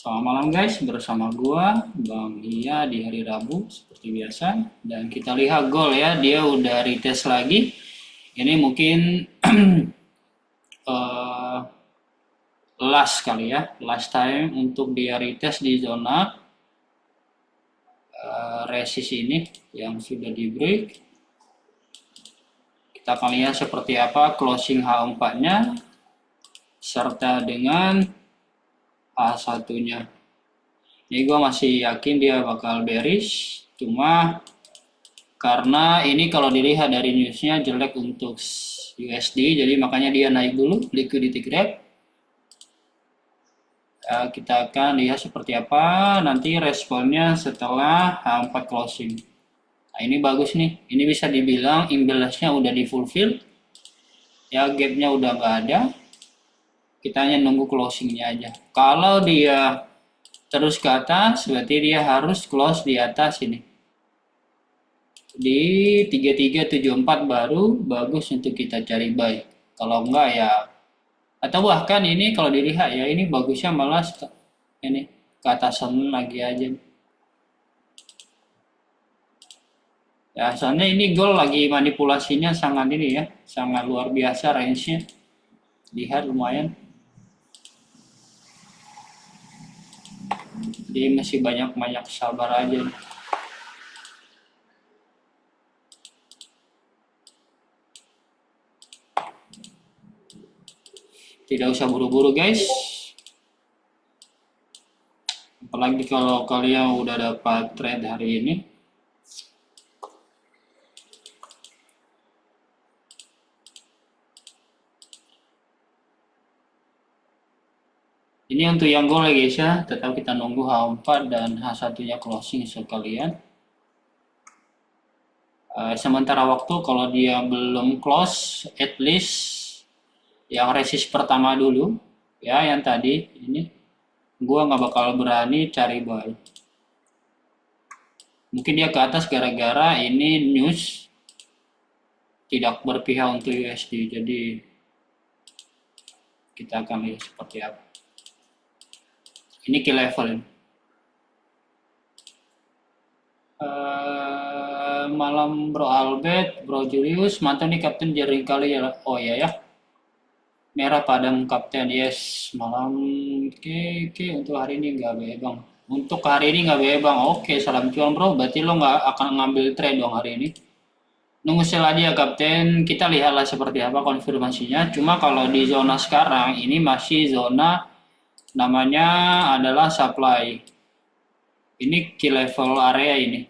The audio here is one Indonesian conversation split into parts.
Selamat malam guys, bersama gua Bang Iya di hari Rabu seperti biasa, dan kita lihat gol ya, dia udah retest lagi. Ini mungkin eh, last kali ya, last time untuk dia retest di zona resist ini yang sudah di break. Kita akan lihat seperti apa closing H4-nya serta dengan H1-nya. Ini gue masih yakin dia bakal bearish, cuma karena ini kalau dilihat dari newsnya jelek untuk USD, jadi makanya dia naik dulu liquidity grab. Ya, kita akan lihat seperti apa nanti responnya setelah H4 closing. Nah, ini bagus nih, ini bisa dibilang imbalance-nya udah di fulfill ya, gapnya udah nggak ada, kita hanya nunggu closingnya aja. Kalau dia terus ke atas berarti dia harus close di atas ini di 3374, baru bagus untuk kita cari buy. Kalau enggak ya, atau bahkan ini kalau dilihat ya, ini bagusnya malah ini ke atasan lagi aja ya, soalnya ini gold lagi manipulasinya sangat ini ya, sangat luar biasa range-nya. Lihat lumayan, jadi masih banyak sabar aja. Tidak usah buru-buru guys, apalagi kalau kalian udah dapat trade hari ini. Ini untuk yang gold ya guys ya, tetap kita nunggu H4 dan H1-nya closing sekalian. Sementara waktu kalau dia belum close, at least yang resist pertama dulu ya, yang tadi ini gua nggak bakal berani cari buy. Mungkin dia ke atas gara-gara ini news tidak berpihak untuk USD, jadi kita akan lihat seperti apa. Ini key level ini. Malam Bro Albert, Bro Julius, mantap nih Kapten jaring kali ya. Oh iya ya, merah padam Kapten, yes. Malam oke, untuk hari ini nggak bebang. Untuk hari ini nggak bebang, oke, salam cuan bro. Berarti lo nggak akan ngambil trade dong hari ini. Nunggu sel aja ya Kapten, kita lihatlah seperti apa konfirmasinya. Cuma kalau di zona sekarang ini masih zona namanya adalah supply. Ini key level area ini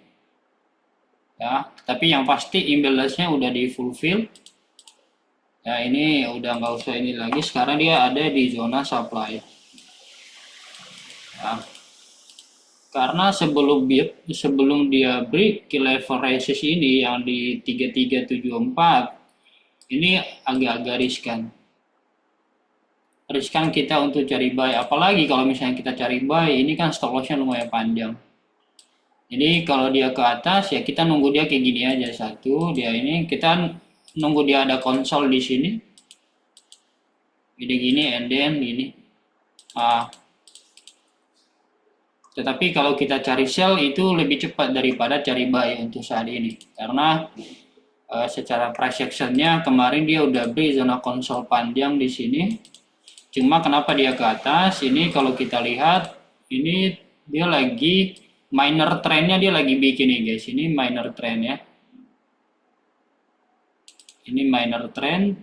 ya, tapi yang pasti imbalance-nya udah di fulfill ya, ini udah nggak usah ini lagi. Sekarang dia ada di zona supply ya, karena sebelum dia break key level resist ini yang di 3374 ini agak-agak riskan kita untuk cari buy, apalagi kalau misalnya kita cari buy ini kan stop lossnya lumayan panjang. Jadi kalau dia ke atas ya kita nunggu dia kayak gini aja, satu dia ini kita nunggu dia ada konsol di sini gini and then gini. Tetapi kalau kita cari sell itu lebih cepat daripada cari buy untuk saat ini, karena secara price action-nya kemarin dia udah beli zona konsol panjang di sini. Cuma kenapa dia ke atas ini, kalau kita lihat ini dia lagi minor trendnya, dia lagi bikin nih guys, ini minor trend ya, ini minor trend.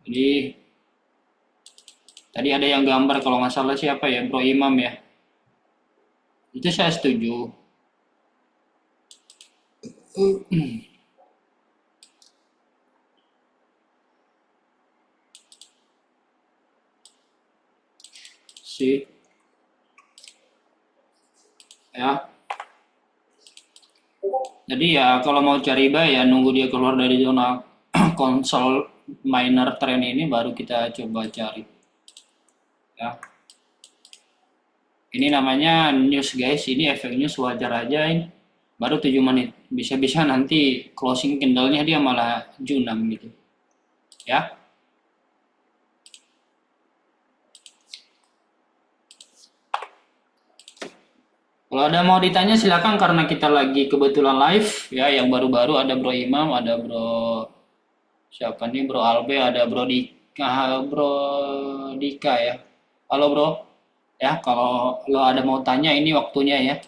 Jadi tadi ada yang gambar kalau nggak salah siapa ya, Bro Imam ya, itu saya setuju. sih ya, jadi ya kalau mau cari buy ya nunggu dia keluar dari zona konsol minor trend ini baru kita coba cari ya. Ini namanya news guys, ini efek news, wajar aja ini baru 7 menit, bisa-bisa nanti closing candle-nya dia malah junam gitu ya. Kalau ada mau ditanya silakan karena kita lagi kebetulan live ya. Yang baru-baru ada Bro Imam, ada Bro siapa nih, Bro Albe, ada Bro Dika ya. Halo Bro. Ya, kalau lo ada mau tanya ini waktunya ya.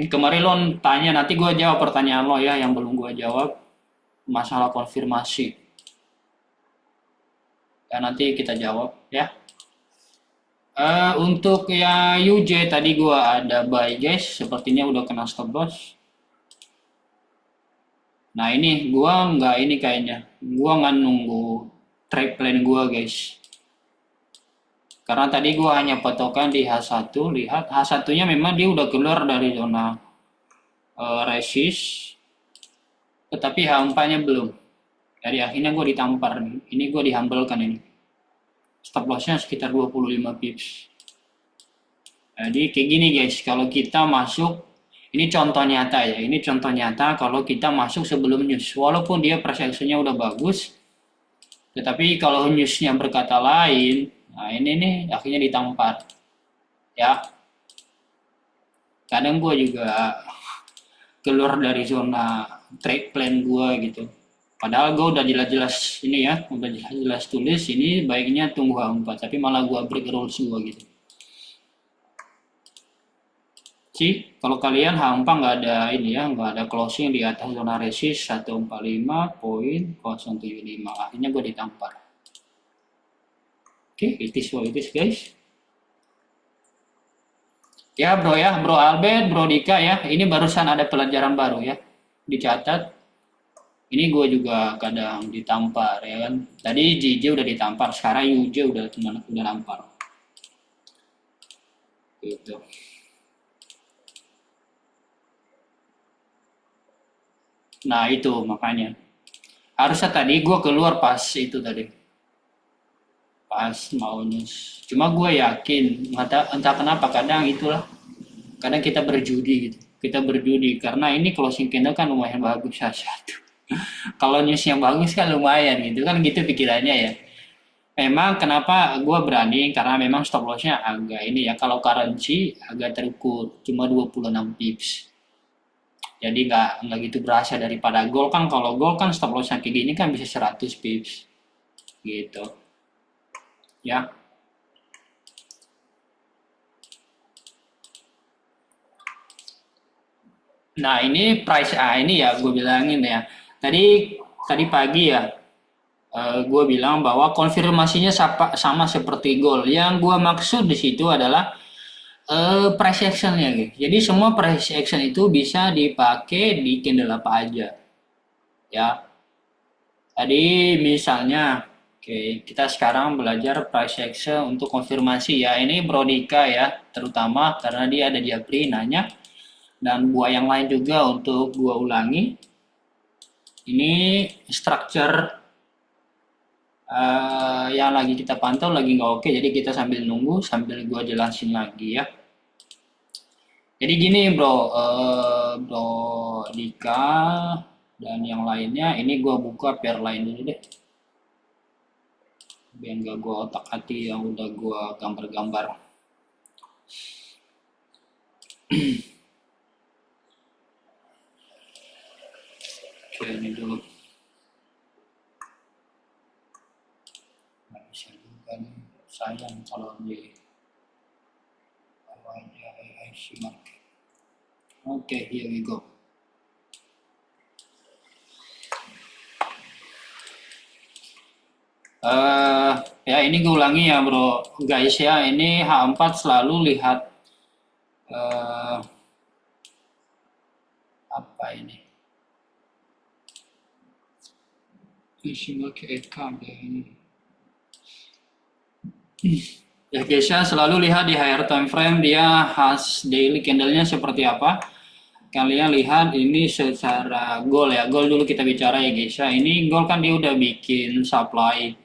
Kemarin lo tanya, nanti gue jawab pertanyaan lo ya yang belum gue jawab masalah konfirmasi. Ya nanti kita jawab ya. Untuk ya UJ tadi gue ada buy guys, sepertinya udah kena stop loss. Nah ini gue nggak ini kayaknya, gue nggak nunggu trade plan gue guys. Karena tadi gue hanya patokan di H1, lihat H1-nya memang dia udah keluar dari zona resist, tetapi H4-nya belum. Jadi akhirnya gue ditampar, ini gue dihambelkan ini. Stop loss-nya sekitar 25 pips. Jadi kayak gini guys, kalau kita masuk, ini contoh nyata ya, ini contoh nyata kalau kita masuk sebelum news. Walaupun dia price action-nya udah bagus, tetapi kalau news-nya berkata lain, nah ini nih akhirnya ditampar. Ya, kadang gue juga keluar dari zona trade plan gue gitu. Padahal gue udah jelas-jelas ini ya, udah jelas-jelas tulis ini baiknya tunggu H4, tapi malah gue break rules gue gitu. Sih, kalau kalian H4 nggak ada ini ya, nggak ada closing di atas zona resist 145.075, akhirnya gue ditampar. Oke, it is what it is guys. Ya bro Albert, bro Dika ya, ini barusan ada pelajaran baru ya, dicatat. Ini gue juga kadang ditampar ya kan. Tadi JJ udah ditampar, sekarang UJ udah nampar. Gitu. Nah itu makanya. Harusnya tadi gue keluar pas itu tadi. Pas mau news. Cuma gue yakin, entah kenapa kadang itulah. Kadang kita berjudi gitu. Kita berjudi karena ini closing candle kan lumayan bagus saja. Kalau news yang bagus kan lumayan gitu kan, gitu pikirannya ya. Memang kenapa gue berani karena memang stop lossnya agak ini ya, kalau currency agak terukur cuma 26 pips, jadi nggak gitu berasa daripada gold kan. Kalau gold kan stop lossnya kayak gini kan bisa 100 pips gitu ya. Nah ini price ini ya gue bilangin ya, tadi pagi ya, gue bilang bahwa konfirmasinya sama seperti gold. Yang gue maksud di situ adalah price actionnya gitu. Jadi semua price action itu bisa dipakai di candle apa aja ya. Tadi misalnya oke, kita sekarang belajar price action untuk konfirmasi ya. Ini Brodika ya, terutama karena dia ada di Apri nanya, dan gua yang lain juga untuk gua ulangi. Ini structure yang lagi kita pantau lagi nggak oke, jadi kita sambil nunggu sambil gua jelasin lagi ya. Jadi gini bro Dika dan yang lainnya, ini gua buka pair lain dulu deh biar nggak gua otak hati yang udah gua gambar-gambar. Oke, ini dulu. Nggak bisa juga nih, sayang kalau di awalnya IC market. Oke, here we go. Ya ini gue ulangi ya bro guys ya, ini H4 selalu lihat apa ini single account ya ini ya guys ya, selalu lihat di higher time frame dia has daily candlenya seperti apa. Kalian lihat ini secara gold ya, gold dulu kita bicara ya guys ya. Ini gold kan dia udah bikin supply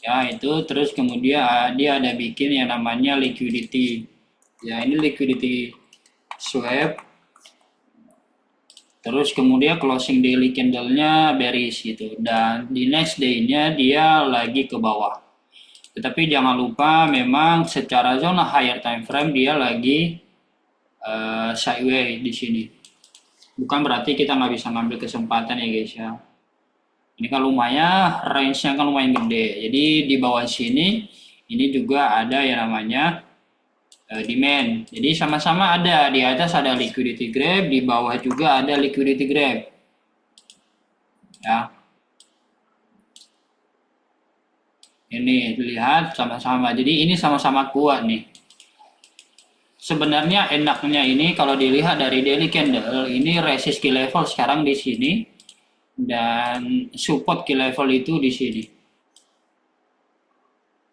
ya itu, terus kemudian dia ada bikin yang namanya liquidity ya, ini liquidity swap. Terus kemudian closing daily candlenya bearish gitu, dan di next day-nya dia lagi ke bawah. Tetapi jangan lupa memang secara zona higher time frame dia lagi sideways di sini. Bukan berarti kita nggak bisa ngambil kesempatan ya guys ya. Ini kan lumayan, range-nya kan lumayan gede. Jadi di bawah sini ini juga ada yang namanya demand. Jadi sama-sama ada, di atas ada liquidity grab, di bawah juga ada liquidity grab. Ya. Ini lihat sama-sama. Jadi ini sama-sama kuat nih. Sebenarnya enaknya ini kalau dilihat dari daily candle, ini resist key level sekarang di sini dan support key level itu di sini.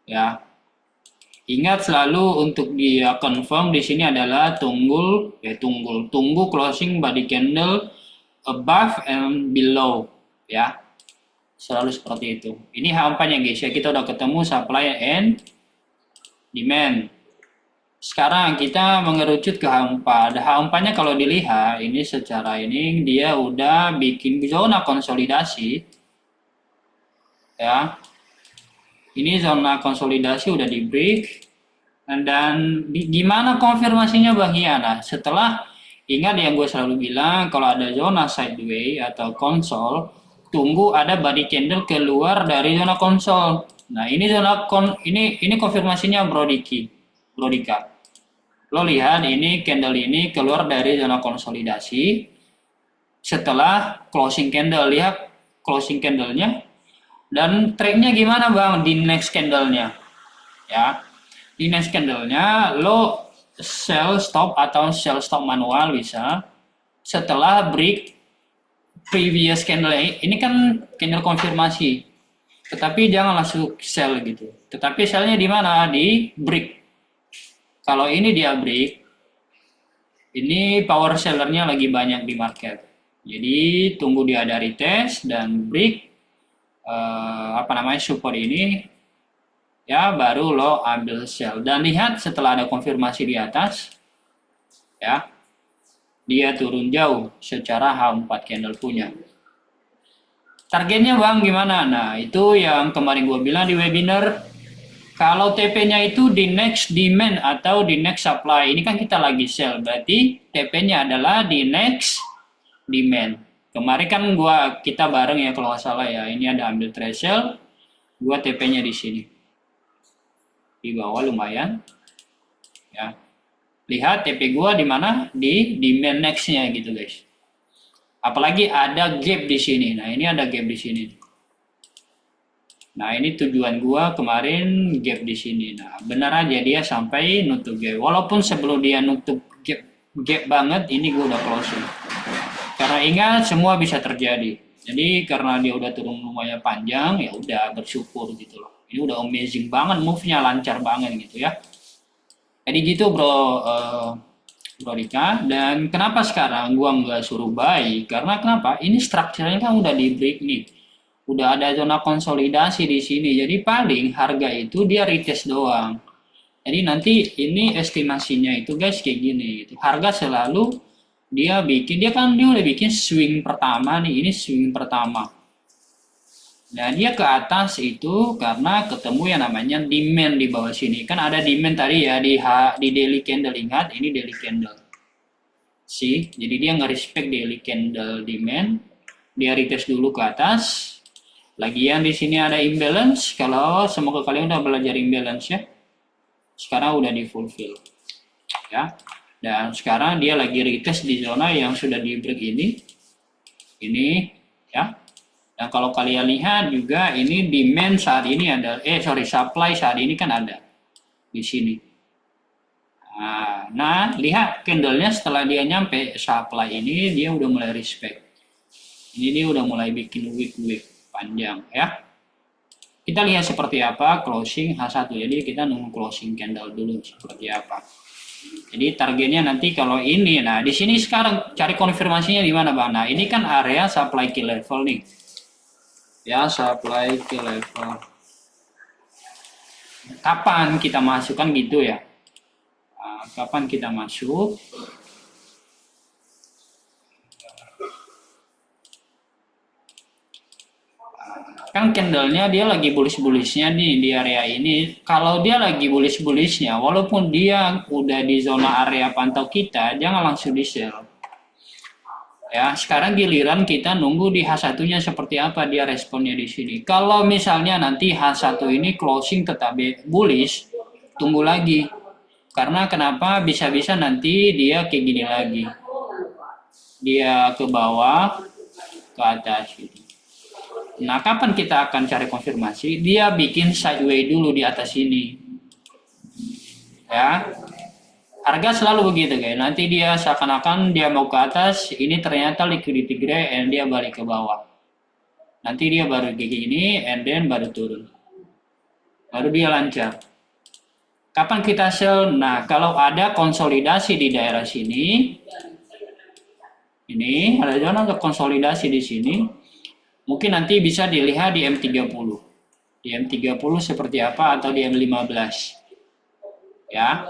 Ya. Ingat selalu untuk dia confirm di sini adalah tunggu closing body candle above and below ya. Selalu seperti itu. Ini H4-nya guys ya, kita udah ketemu supply and demand. Sekarang kita mengerucut ke H4. H4-nya kalau dilihat ini secara ini dia udah bikin zona konsolidasi ya. Ini zona konsolidasi udah di break. Dan gimana konfirmasinya Bang Yana? Setelah ingat yang gue selalu bilang kalau ada zona sideways atau konsol, tunggu ada body candle keluar dari zona konsol. Nah, ini ini konfirmasinya Brodika. Lo lihat ini candle ini keluar dari zona konsolidasi setelah closing candle. Lihat closing candlenya. Dan tracknya gimana Bang di next candlenya? Ya, di next candlenya lo sell stop atau sell stop manual bisa setelah break previous candle. Ini kan candle konfirmasi, tetapi jangan langsung sell gitu. Tetapi sellnya di mana? Di break. Kalau ini dia break, ini power sellernya lagi banyak di market. Jadi tunggu dia ada retest dan break support ini ya, baru lo ambil sell. Dan lihat setelah ada konfirmasi di atas ya, dia turun jauh secara H4 candle punya. Targetnya Bang gimana? Nah, itu yang kemarin gue bilang di webinar, kalau TP-nya itu di next demand atau di next supply. Ini kan kita lagi sell, berarti TP-nya adalah di next demand. Kemarin kan kita bareng ya kalau nggak salah ya. Ini ada ambil trade sell, gua TP-nya di sini. Di bawah lumayan. Ya. Lihat TP gua di mana? Di demand next-nya gitu, guys. Apalagi ada gap di sini. Nah, ini ada gap di sini. Nah, ini tujuan gua kemarin gap di sini. Nah, benar aja dia sampai nutup gap. Walaupun sebelum dia nutup gap banget, ini gua udah closing. Karena ingat semua bisa terjadi. Jadi karena dia udah turun lumayan panjang, ya udah bersyukur gitu loh. Ini udah amazing banget, move-nya lancar banget gitu ya. Jadi gitu Bro Rika. Dan kenapa sekarang gua nggak suruh buy? Karena kenapa? Ini strukturnya kan udah di break nih. Udah ada zona konsolidasi di sini. Jadi paling harga itu dia retest doang. Jadi nanti ini estimasinya itu guys kayak gini gitu. Harga selalu dia udah bikin swing pertama nih, ini swing pertama. Nah, dia ke atas itu karena ketemu yang namanya demand di bawah sini. Kan ada demand tadi ya di daily candle, ingat ini daily candle. Jadi dia nge-respect daily candle demand, dia retest dulu ke atas. Lagian di sini ada imbalance, kalau semoga kalian udah belajar imbalance ya. Sekarang udah di fulfill. Ya. Dan sekarang dia lagi retest di zona yang sudah di break ini ya. Dan kalau kalian lihat juga ini demand saat ini ada supply saat ini kan ada di sini. Nah, lihat candlenya setelah dia nyampe supply ini dia udah mulai respect. Ini dia udah mulai bikin wick panjang ya. Kita lihat seperti apa closing H1. Jadi kita nunggu closing candle dulu seperti apa. Jadi targetnya nanti kalau ini, nah di sini sekarang cari konfirmasinya di mana Bang? Nah ini kan area supply key level nih, ya supply key level. Kapan kita masukkan gitu ya? Nah, kapan kita masuk? Kan candlenya dia lagi bullish-bullishnya nih di area ini. Kalau dia lagi bullish-bullishnya, walaupun dia udah di zona area pantau kita, jangan langsung di sell. Ya, sekarang giliran kita nunggu di H1-nya seperti apa dia responnya di sini. Kalau misalnya nanti H1 ini closing tetap bullish, tunggu lagi. Karena kenapa? Bisa-bisa nanti dia kayak gini lagi. Dia ke bawah, ke atas gitu. Nah, kapan kita akan cari konfirmasi? Dia bikin sideways dulu di atas ini. Ya. Harga selalu begitu guys. Nanti dia seakan-akan dia mau ke atas, ini ternyata liquidity gray and dia balik ke bawah. Nanti dia baru kayak gini and then baru turun. Baru dia lancar. Kapan kita sell? Nah, kalau ada konsolidasi di daerah sini, ini ada zona konsolidasi di sini, mungkin nanti bisa dilihat di M30. Di M30 seperti apa atau di M15. Ya.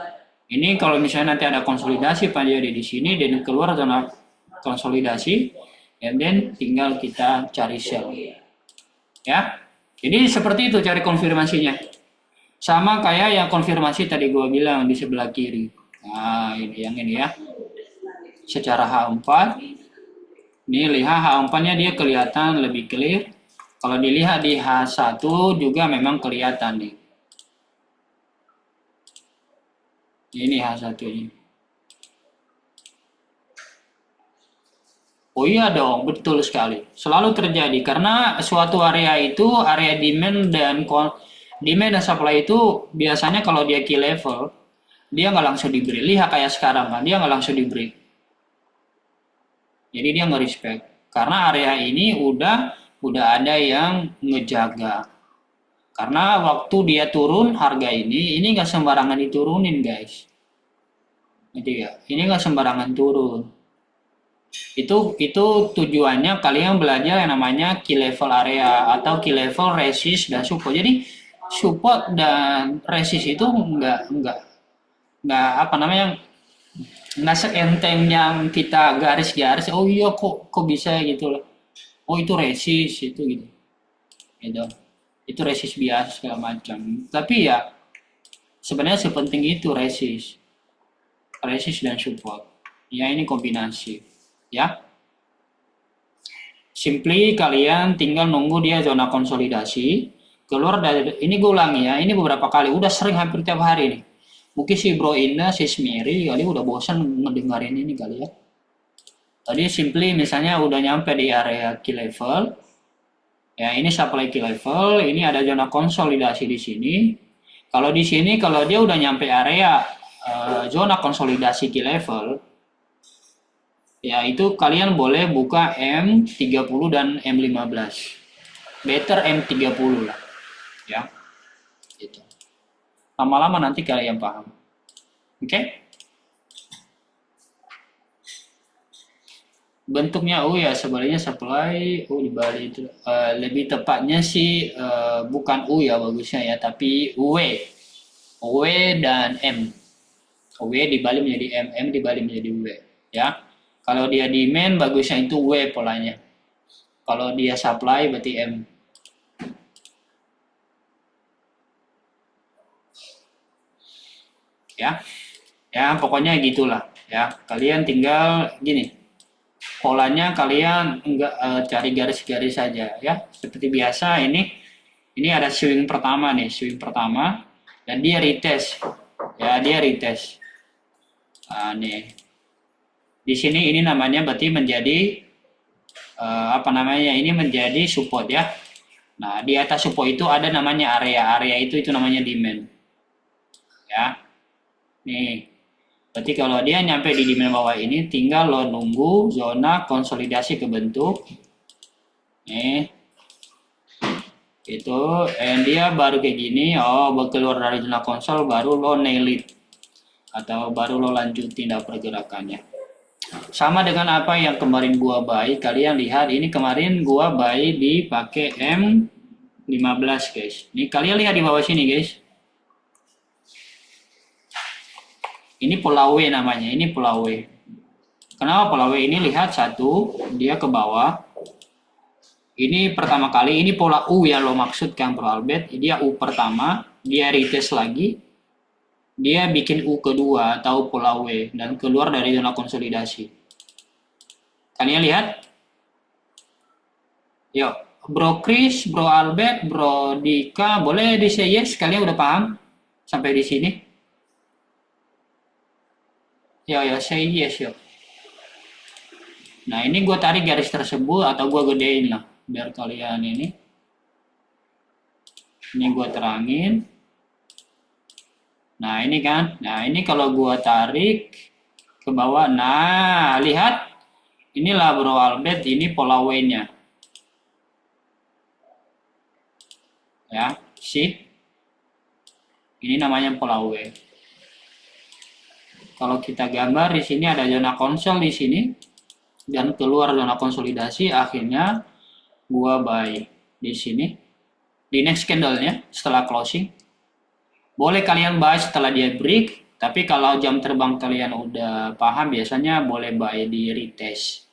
Ini kalau misalnya nanti ada konsolidasi pada di sini dan keluar zona konsolidasi, and then tinggal kita cari sell. Ya. Jadi seperti itu cari konfirmasinya. Sama kayak yang konfirmasi tadi gua bilang di sebelah kiri. Nah, ini yang ini ya. Secara H4, ini lihat H4-nya dia kelihatan lebih clear. Kalau dilihat di H1 juga memang kelihatan nih. Ini H1 ini. Oh iya dong, betul sekali. Selalu terjadi karena suatu area itu area demand dan supply itu biasanya kalau dia key level, dia nggak langsung di break. Lihat kayak sekarang kan, dia nggak langsung di break. Jadi dia nggak respect. Karena area ini udah ada yang ngejaga. Karena waktu dia turun harga ini nggak sembarangan diturunin guys. Jadi ya, ini nggak sembarangan turun. Itu tujuannya kalian belajar yang namanya key level area atau key level resist dan support. Jadi support dan resist itu nggak apa namanya nggak seenteng yang kita garis-garis. Oh iya kok bisa gitu loh. Oh itu resist itu gitu. Gitu. Itu resist biasa segala macam. Tapi ya sebenarnya sepenting itu resist dan support. Ya ini kombinasi. Ya. Simply kalian tinggal nunggu dia zona konsolidasi. Keluar dari ini gue ulangi ya. Ini beberapa kali udah sering hampir tiap hari nih. Mungkin si Bro Indah, si Smiri kali udah bosan ngedengerin ini kali ya. Tadi simply misalnya udah nyampe di area key level. Ya, ini supply key level, ini ada zona konsolidasi di sini. Kalau di sini kalau dia udah nyampe area zona konsolidasi key level, ya itu kalian boleh buka M30 dan M15. Better M30 lah. Ya. Gitu. Lama-lama nanti kalian paham. Oke? Okay? Bentuknya ya sebenarnya supply di Bali itu lebih tepatnya sih bukan ya bagusnya ya, tapi W dan M. W di Bali menjadi M di Bali menjadi W ya. Kalau dia demand bagusnya itu W polanya. Kalau dia supply berarti M. Ya. Ya, pokoknya gitulah ya. Kalian tinggal gini. Polanya kalian enggak cari garis-garis saja ya. Seperti biasa ini ada swing pertama nih, dan dia retest. Ya, dia retest. Nah, nih. Di sini ini namanya berarti menjadi apa namanya? Ini menjadi support ya. Nah, di atas support itu ada namanya area. Area itu namanya demand. Ya. Nih. Berarti kalau dia nyampe di demand bawah ini, tinggal lo nunggu zona konsolidasi kebentuk. Nih. Itu, and dia baru kayak gini, keluar dari zona konsol, baru lo nail it. Atau baru lo lanjutin pergerakannya. Sama dengan apa yang kemarin gua buy, kalian lihat ini kemarin gua buy dipakai M15 guys. Ini kalian lihat di bawah sini guys. Ini Pulau W namanya, ini Pulau W. Kenapa Pulau W ini? Lihat satu, dia ke bawah. Ini pertama kali, ini pola U ya lo maksud kan Bro Albert. Dia U pertama, dia retest lagi, dia bikin U kedua atau pola W dan keluar dari zona konsolidasi. Kalian lihat? Yuk, Bro Chris, Bro Albert, Bro Dika, boleh di say yes? Kalian udah paham sampai di sini? Ya, ya, say yes yuk. Nah, ini gue tarik garis tersebut atau gue gedein lah biar kalian ini. Ini gue terangin. Nah, ini kan. Nah, ini kalau gue tarik ke bawah. Nah, lihat. Inilah Bro Albert, ini pola W-nya. Ya, see? Ini namanya pola W. Kalau kita gambar di sini ada zona konsol di sini dan keluar zona konsolidasi, akhirnya gua buy di sini di next candle-nya setelah closing. Boleh kalian buy setelah dia break, tapi kalau jam terbang kalian udah paham biasanya boleh buy di retest.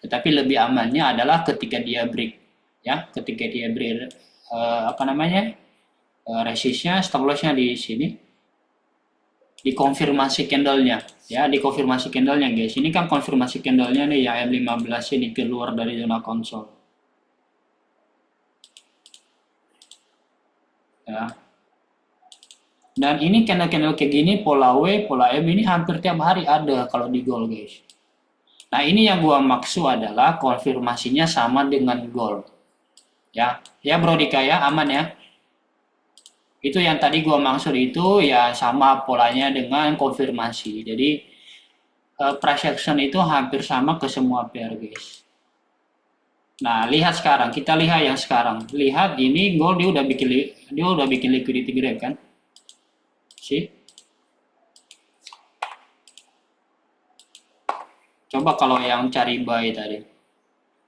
Tetapi lebih amannya adalah ketika dia break, ya, ketika dia break apa namanya? Resistnya, stop loss-nya di sini. Dikonfirmasi candle-nya, ya, dikonfirmasi candle-nya guys. Ini kan konfirmasi candle-nya nih ya, M15 ini keluar dari zona konsol. Ya. Dan ini candle-candle kayak gini, pola W, pola M ini hampir tiap hari ada kalau di gold guys. Nah, ini yang gua maksud adalah konfirmasinya sama dengan gold. Ya, ya Bro Dika ya, aman ya. Itu yang tadi gua maksud itu ya sama polanya dengan konfirmasi. Jadi price action itu hampir sama ke semua pair guys. Nah, lihat sekarang, kita lihat yang sekarang. Lihat ini gold dia udah bikin liquidity grab kan? See? Coba kalau yang cari buy tadi.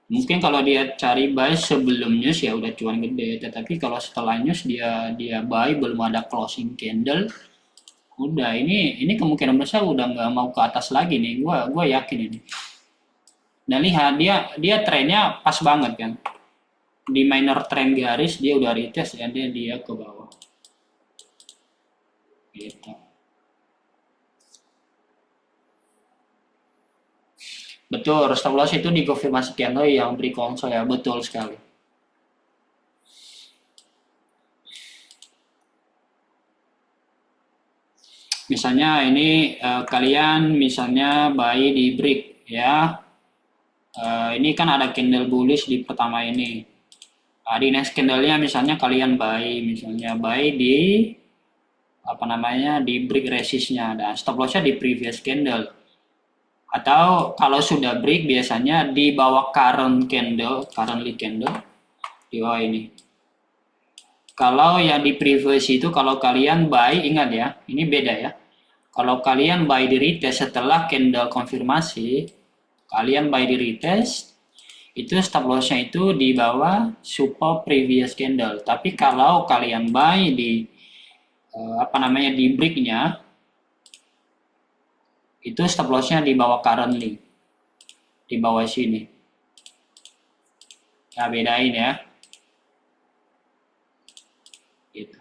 Mungkin kalau dia cari buy sebelum news ya udah cuan gede, tetapi kalau setelah news dia buy belum ada closing candle, udah ini kemungkinan besar udah nggak mau ke atas lagi nih. Gua yakin ini. Dan lihat dia trennya pas banget kan. Di minor trend garis dia udah retest dan dia ke bawah. Gitu. Betul, stop loss itu dikonfirmasi candle yang beri konsol ya, betul sekali. Misalnya ini kalian misalnya buy di break ya. Ini kan ada candle bullish di pertama ini. Di next candle-nya misalnya kalian misalnya buy di apa namanya di break resistnya dan stop loss-nya di previous candle. Atau kalau sudah break biasanya di bawah currently candle di bawah ini. Kalau yang di previous itu kalau kalian buy, ingat ya, ini beda ya. Kalau kalian buy di retest setelah candle konfirmasi, kalian buy di retest, itu stop loss-nya itu di bawah support previous candle. Tapi kalau kalian buy di apa namanya di break-nya, itu stop loss-nya di bawah currently, di bawah sini. Nah, bedain ya. Gitu.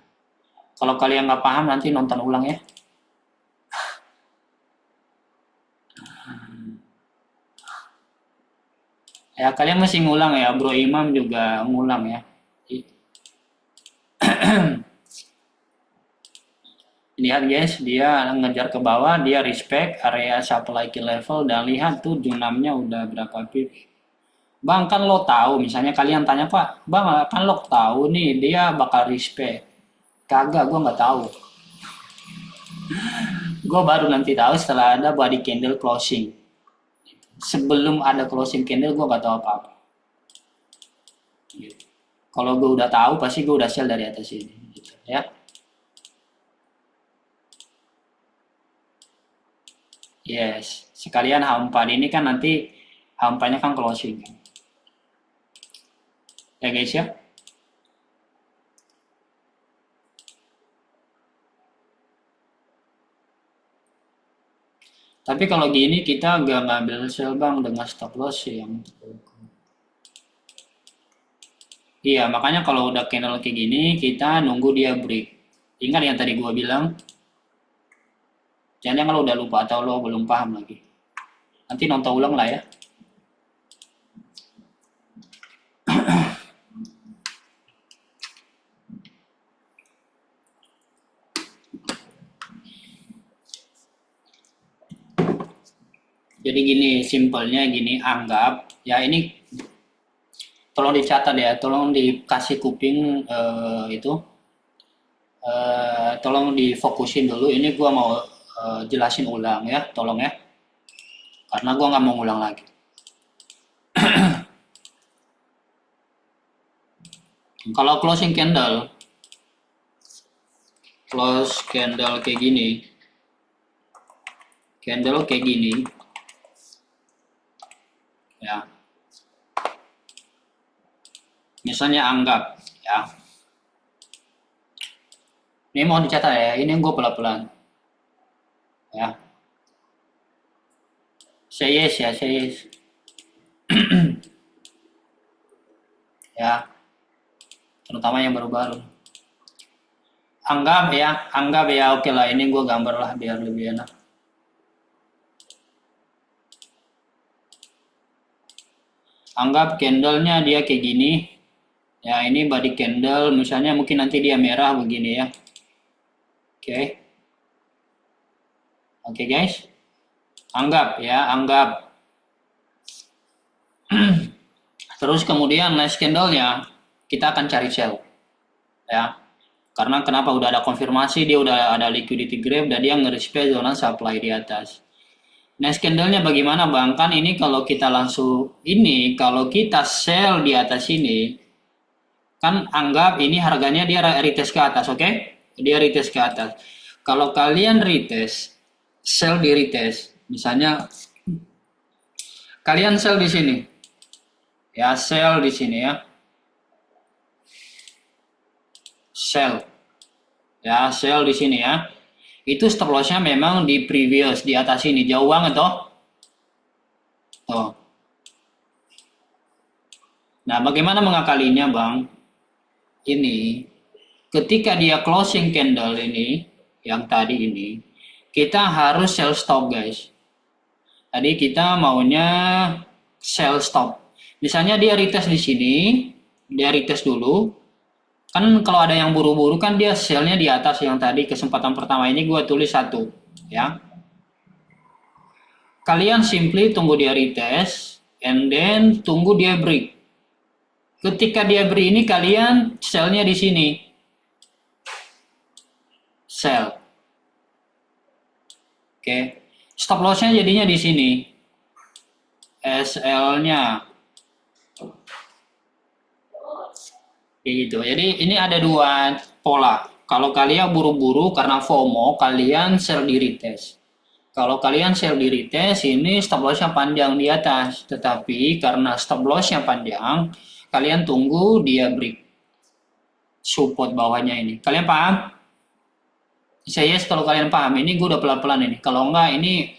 Kalau kalian nggak paham nanti nonton ulang ya. Ya kalian mesti ngulang ya, Bro Imam juga ngulang ya. Lihat guys, dia ngejar ke bawah, dia respect area supply key level dan lihat tuh junamnya udah berapa pips. Bang kan lo tahu, misalnya kalian tanya Pak, Bang kan lo tahu nih dia bakal respect. Kagak, gue nggak tahu. Gue baru nanti tahu setelah ada body candle closing. Sebelum ada closing candle gue nggak tahu apa-apa. Gitu. Kalau gue udah tahu pasti gue udah sell dari atas ini. Gitu, ya. Yes, sekalian H4 ini kan nanti H4-nya kan closing. Ya guys ya. Tapi kalau gini kita nggak ngambil sell bang dengan stop loss yang Iya, makanya kalau udah candle kayak gini, kita nunggu dia break. Ingat yang tadi gua bilang, jangan kalau udah lupa atau lo belum paham lagi. Nanti nonton ulang lah ya. Jadi gini, simpelnya gini, anggap ya ini tolong dicatat ya, tolong dikasih kuping itu, tolong difokusin dulu. Ini gua mau jelasin ulang ya, tolong ya, karena gua nggak mau ngulang lagi. Kalau closing candle, close candle kayak gini, ya. Misalnya anggap ya, ini mau dicatat ya, ini gue pelan-pelan ya. Say yes ya, say yes. Ya, terutama yang baru-baru. Anggap ya, oke lah, ini gue gambar lah biar lebih enak. Anggap candlenya dia kayak gini. Ya, ini body candle, misalnya mungkin nanti dia merah begini ya. Oke. Oke guys. Anggap ya, anggap. Terus kemudian next candlenya kita akan cari sell. Ya. Karena kenapa udah ada konfirmasi, dia udah ada liquidity grab dan dia nge-respect zona supply di atas. Next candlenya bagaimana bang? Kan ini kalau kita langsung ini, kalau kita sell di atas ini, kan anggap ini harganya dia retest ke atas, oke? Dia retest ke atas. Kalau kalian retest, sell di retest, misalnya kalian sell di sini, ya sell di sini ya, sell, ya sell di sini ya. Itu stop lossnya memang di previous di atas ini jauh banget toh. Tuh. Nah, bagaimana mengakalinya, Bang? Ini ketika dia closing candle ini yang tadi ini, kita harus sell stop, guys. Tadi kita maunya sell stop. Misalnya dia retest di sini, dia retest dulu. Kan kalau ada yang buru-buru kan dia sellnya di atas yang tadi kesempatan pertama ini gue tulis 1 ya. Kalian simply tunggu dia retest and then tunggu dia break. Ketika dia break ini kalian sellnya di sini. Sell. Oke. Stop lossnya jadinya di sini. SL-nya. Gitu. Jadi ini ada 2 pola. Kalau kalian buru-buru karena FOMO, kalian sell di retest. Kalau kalian sell di retest, ini stop loss yang panjang di atas. Tetapi karena stop loss yang panjang, kalian tunggu dia break. Support bawahnya ini. Kalian paham? Saya yes kalau kalian paham. Ini gue udah pelan-pelan ini. Kalau enggak, ini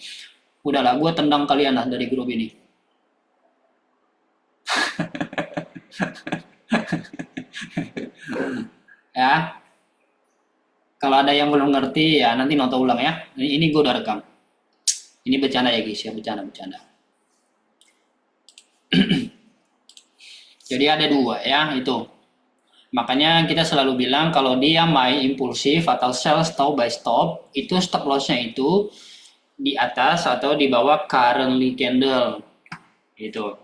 udahlah gue tendang kalian lah dari grup ini. Ya. Kalau ada yang belum ngerti ya nanti nonton ulang ya. Ini gue udah rekam. Ini bercanda ya guys ya, bercanda. Jadi ada 2 ya itu. Makanya kita selalu bilang kalau dia main impulsif atau sell stop by stop, itu stop lossnya itu di atas atau di bawah currently candle. Gitu.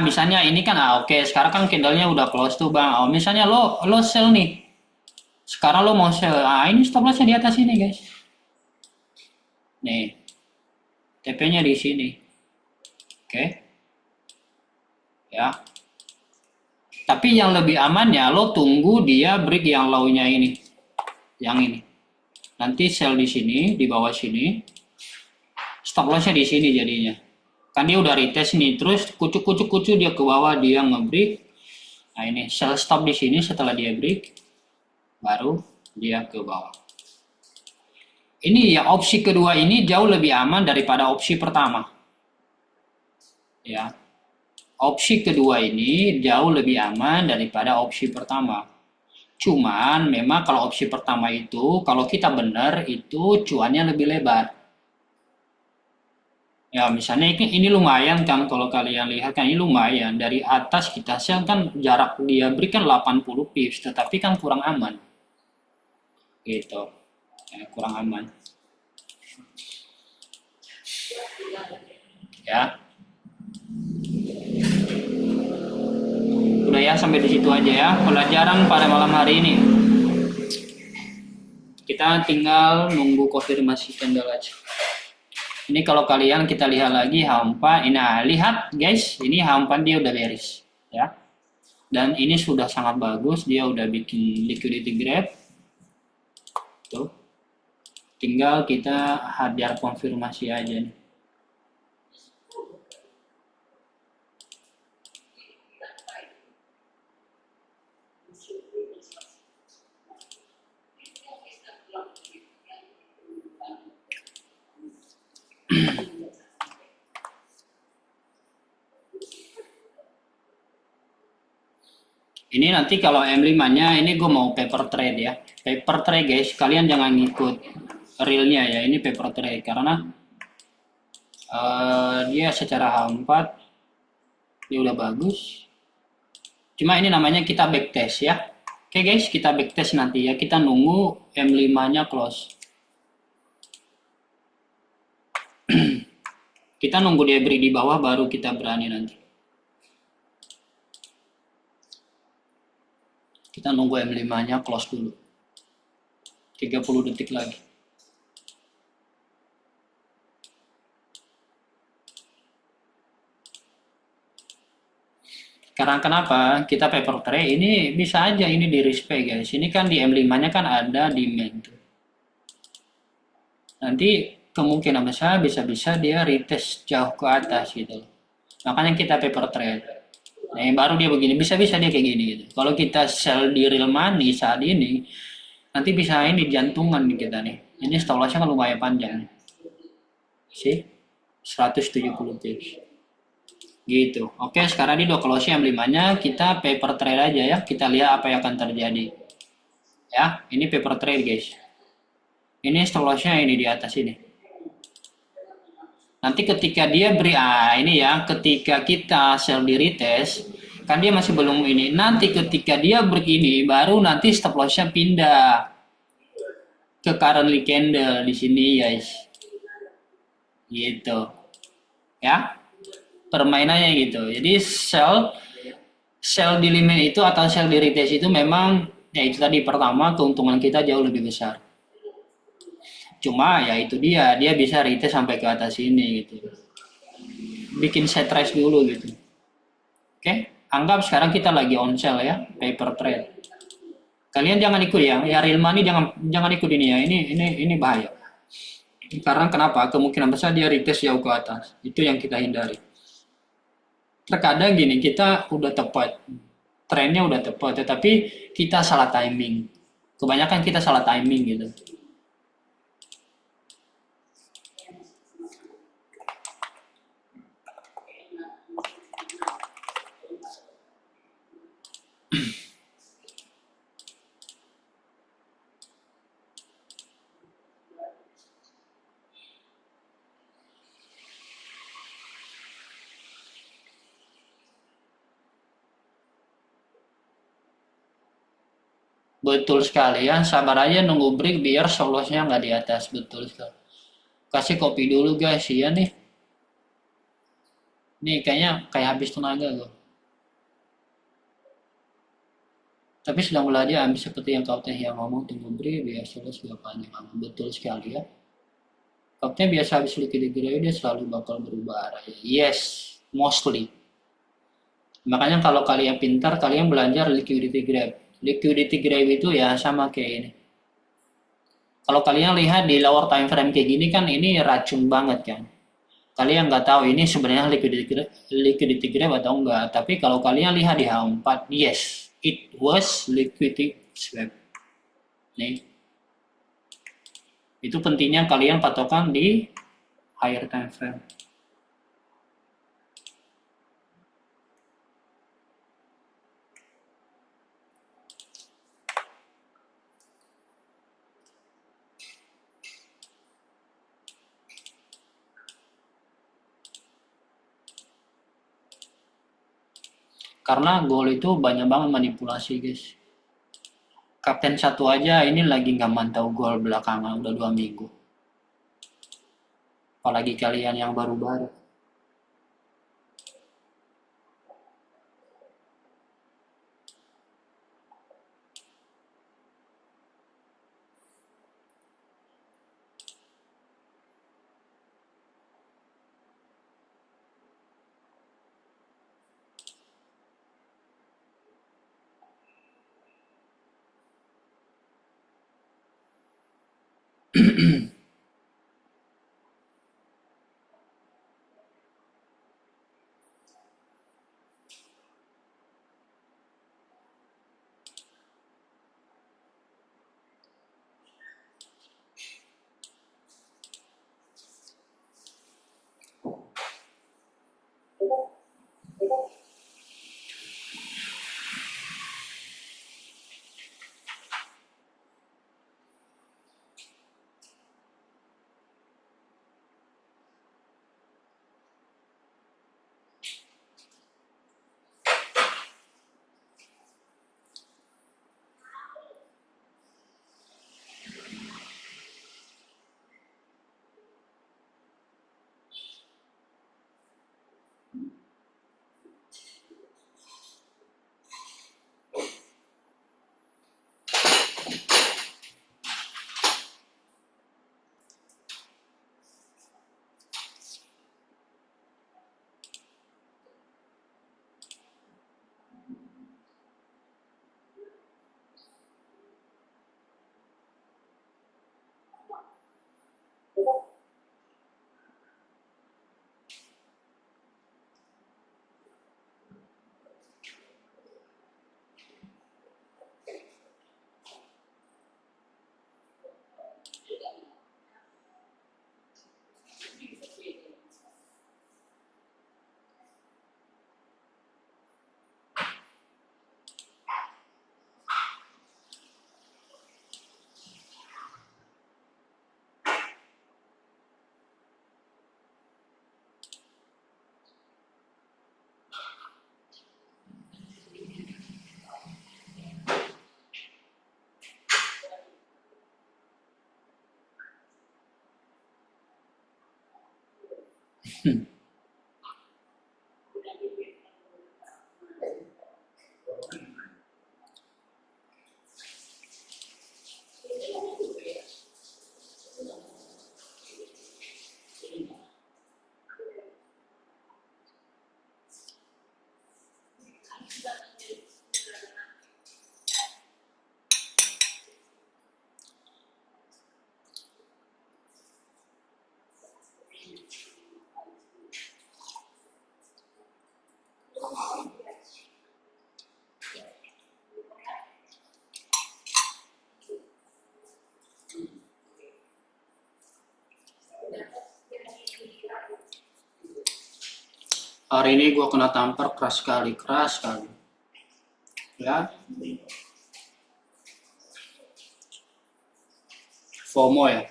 Misalnya ini kan oke, sekarang kan candlenya udah close tuh bang. Misalnya lo sell nih. Sekarang lo mau sell. Ini stop lossnya di atas ini guys. Nih. TP-nya di sini. Oke. Ya. Tapi yang lebih amannya lo tunggu dia break yang low-nya ini. Yang ini. Nanti sell di sini, di bawah sini. Stop loss-nya di sini jadinya. Kan dia udah retest nih, terus kucuk dia ke bawah, dia nge-break. Nah, ini sell stop di sini setelah dia break. Baru dia ke bawah. Ini ya opsi kedua ini jauh lebih aman daripada opsi pertama. Ya. Opsi kedua ini jauh lebih aman daripada opsi pertama. Cuman memang kalau opsi pertama itu kalau kita benar itu cuannya lebih lebar. Ya, misalnya ini lumayan kan kalau kalian lihat kan ini lumayan. Dari atas kita sel kan jarak dia berikan 80 pips, tetapi kan kurang aman. Gitu. Ya, kurang aman. Ya. Udah ya sampai di situ aja ya pelajaran pada malam hari ini. Kita tinggal nunggu konfirmasi candle aja. Ini kalau kalian kita lihat lagi H4, nah lihat guys, ini H4 dia udah beres ya. Dan ini sudah sangat bagus, dia udah bikin liquidity grab. Tuh. Tinggal kita hajar konfirmasi aja nih. Ini nanti kalau M5-nya ini gue mau paper trade ya. Paper trade guys, kalian jangan ngikut realnya ya. Ini paper trade karena dia secara H4 dia udah bagus. Cuma ini namanya kita backtest ya. Oke guys, kita backtest nanti ya. Kita nunggu M5-nya close. Kita nunggu dia beri di bawah baru kita berani nanti. Kita nunggu M5-nya close dulu. 30 detik lagi. Karena kenapa? Kita paper trade ini bisa aja ini di respect guys. Ini kan di M5-nya kan ada demand tuh. Nanti kemungkinan besar bisa-bisa dia retest jauh ke atas gitu. Makanya kita paper trade. Nah, baru dia begini, bisa-bisa dia kayak gini gitu. Kalau kita sell di real money saat ini, nanti bisa ini jantungan nih kita nih. Ini stop loss-nya kan lumayan panjang. Sih, 170 pips. Gitu. Oke, sekarang ini udah close M5-nya, kita paper trade aja ya. Kita lihat apa yang akan terjadi. Ya, ini paper trade guys. Ini stop loss-nya ini di atas ini. Nanti ketika dia beri ini ya, ketika kita sell di retest, kan dia masih belum ini. Nanti ketika dia begini, baru nanti stop loss-nya pindah ke currently candle di sini guys. Gitu. Ya. Permainannya gitu. Jadi sell di limit itu atau sell di retest itu memang ya itu tadi pertama keuntungan kita jauh lebih besar. Cuma ya itu dia bisa retest sampai ke atas ini gitu. Bikin set price dulu gitu. Oke, anggap sekarang kita lagi on sell ya, paper trade. Kalian jangan ikut ya, real money jangan ikut ini ya. Ini bahaya. Karena kenapa? Kemungkinan besar dia retest jauh ke atas. Itu yang kita hindari. Terkadang gini, kita udah tepat. Trennya udah tepat, tetapi kita salah timing. Kebanyakan kita salah timing gitu. Betul sekali ya, sabar aja nunggu break biar solosnya nggak di atas, betul sekali. Kasih kopi dulu guys, ya nih. Nih kayaknya kayak habis tenaga gue. Tapi sedang belajar ambil seperti yang kau teh yang ngomong tunggu break biar solos gak panjang. Betul sekali ya. Kapten biasa habis liquidity grade dia selalu bakal berubah arah. Yes, mostly. Makanya kalau kalian pintar, kalian belajar liquidity grab. Liquidity grab itu ya sama kayak ini. Kalau kalian lihat di lower time frame kayak gini kan ini racun banget kan. Kalian nggak tahu ini sebenarnya liquidity grab atau enggak. Tapi kalau kalian lihat di H4, yes, it was liquidity swap. Nih. Itu pentingnya kalian patokan di higher time frame. Karena gol itu banyak banget manipulasi guys. Kapten satu aja ini lagi nggak mantau gol belakangan udah 2 minggu. Apalagi kalian yang baru-baru. Hari ini gue kena tampar keras sekali ya. FOMO ya.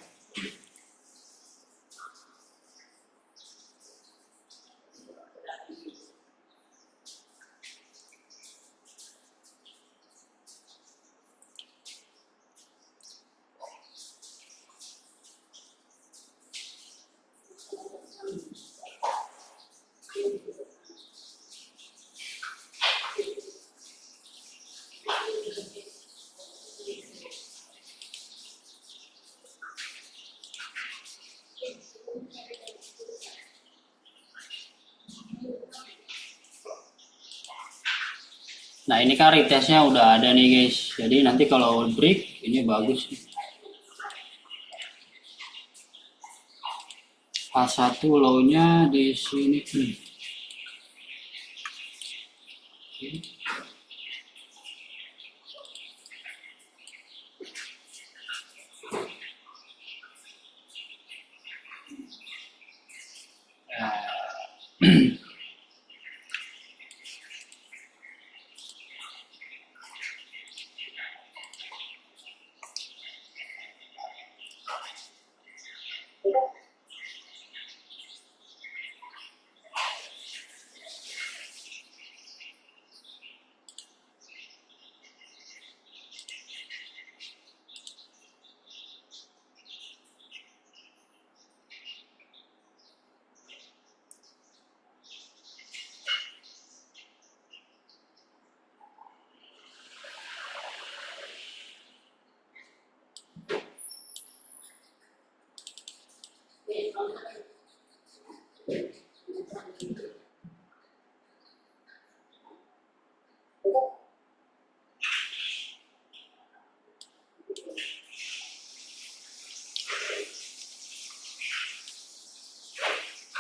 Nah ini kan retestnya udah ada nih guys. Jadi nanti kalau break ini bagus. A1 low-nya di sini.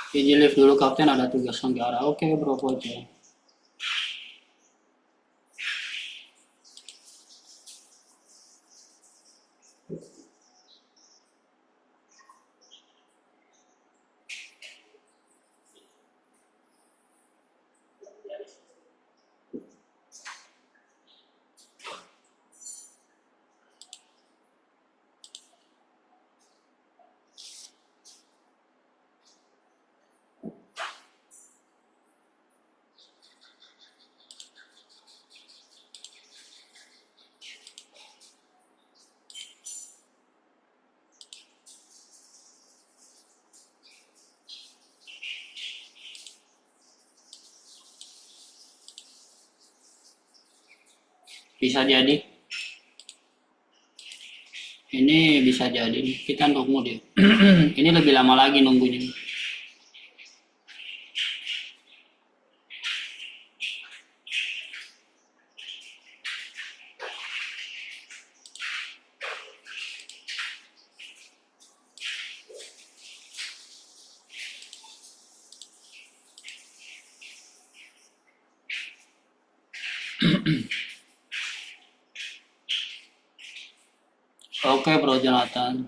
Easy lift dulu kapten, ada tugas negara. Oke bro Poce. Bisa jadi. Ini bisa jadi. Kita nunggu dia. Ini lebih lama lagi nunggunya. Oke bro Jonathan.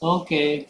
Oke.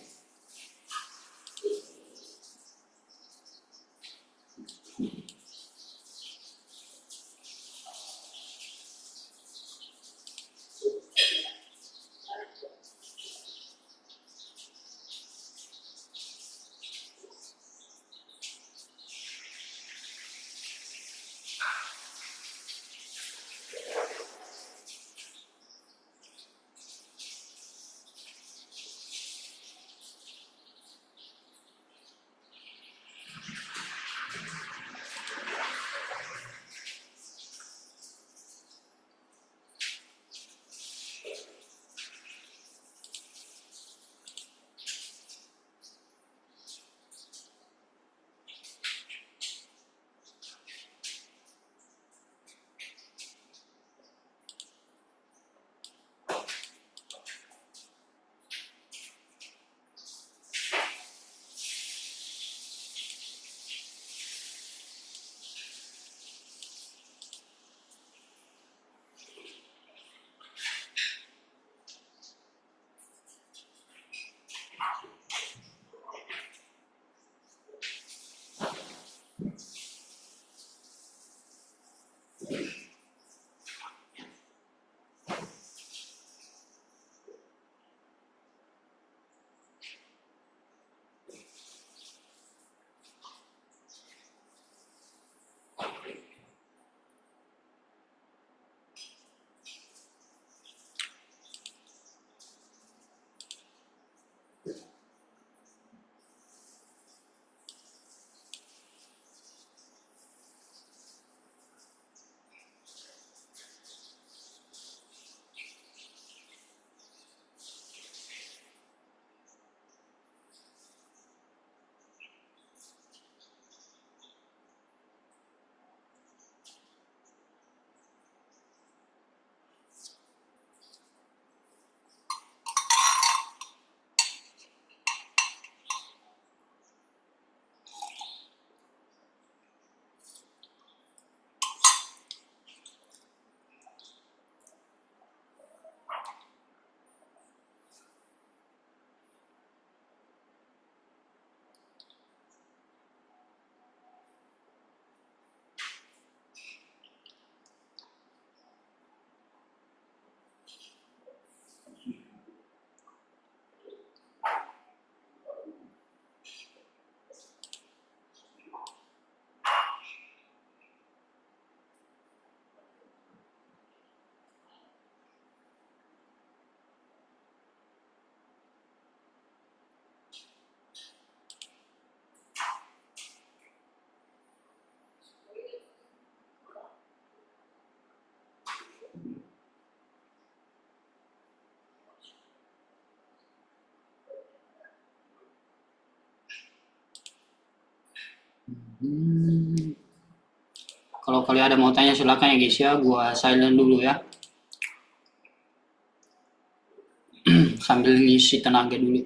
Hmm, kalau kalian ada mau tanya silakan ya guys ya, gua silent dulu ya, sambil ngisi tenaga dulu.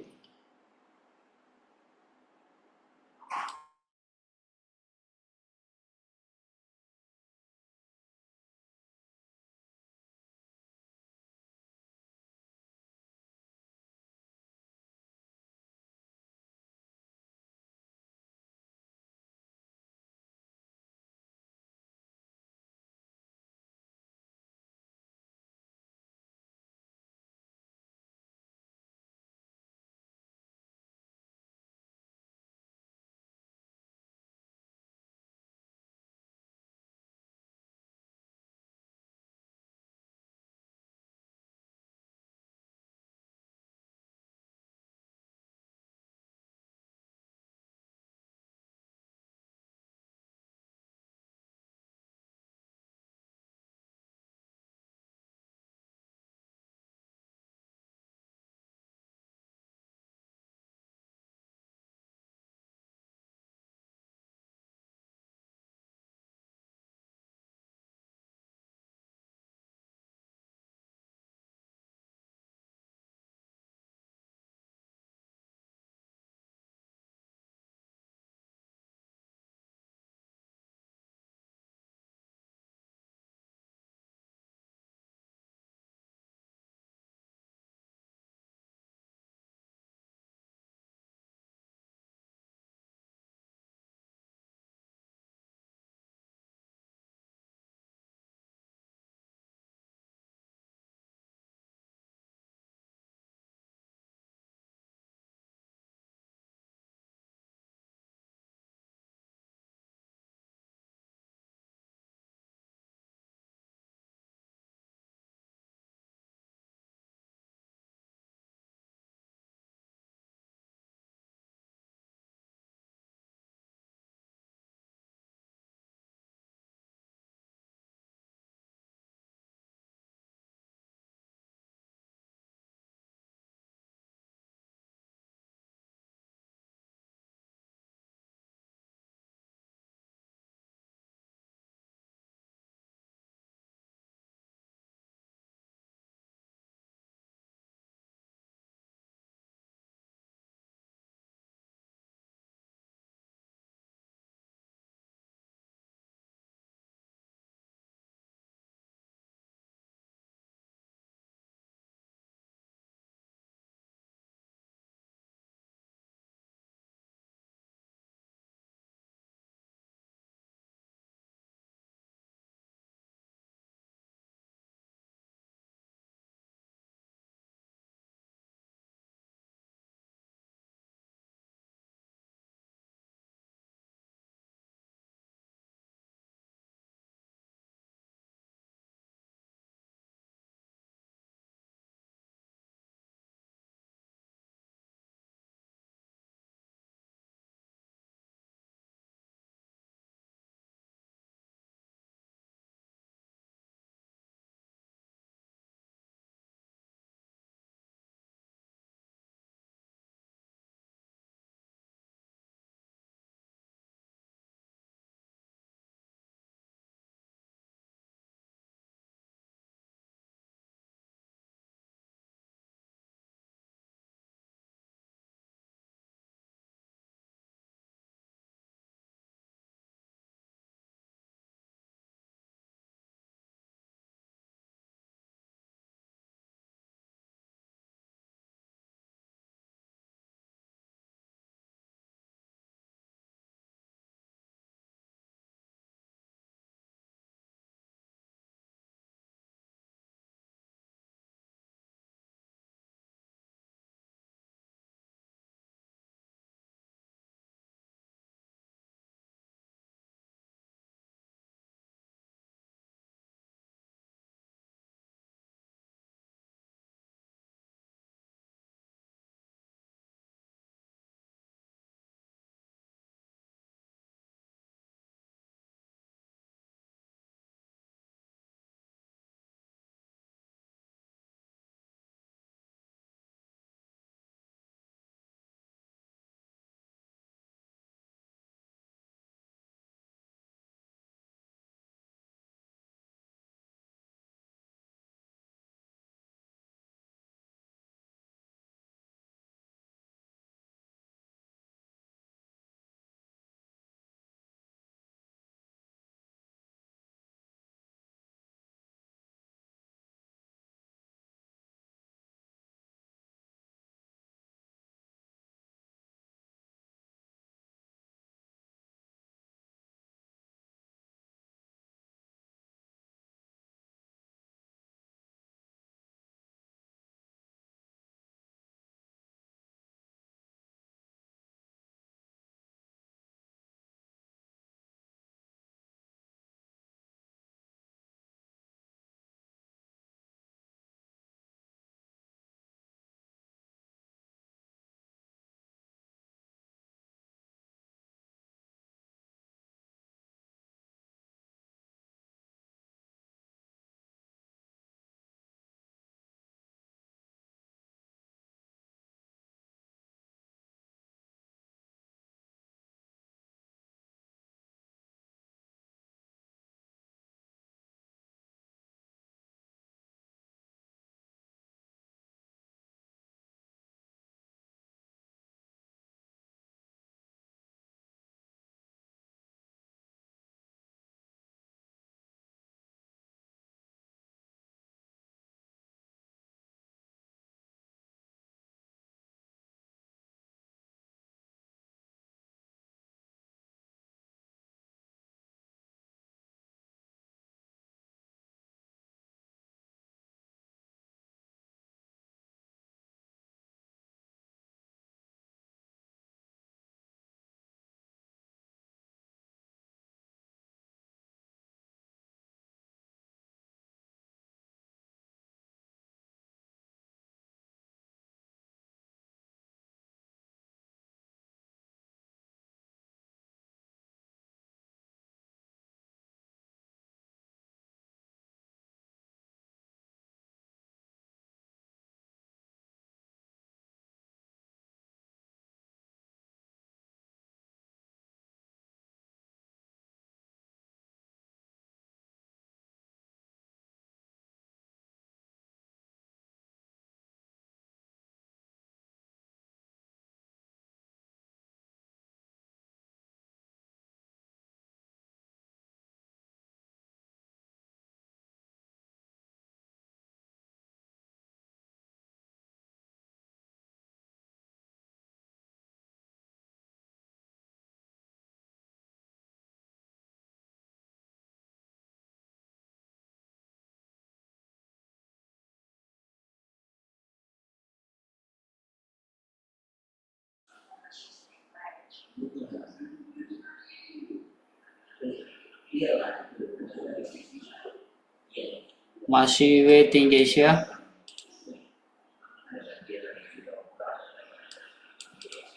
Masih waiting guys ya.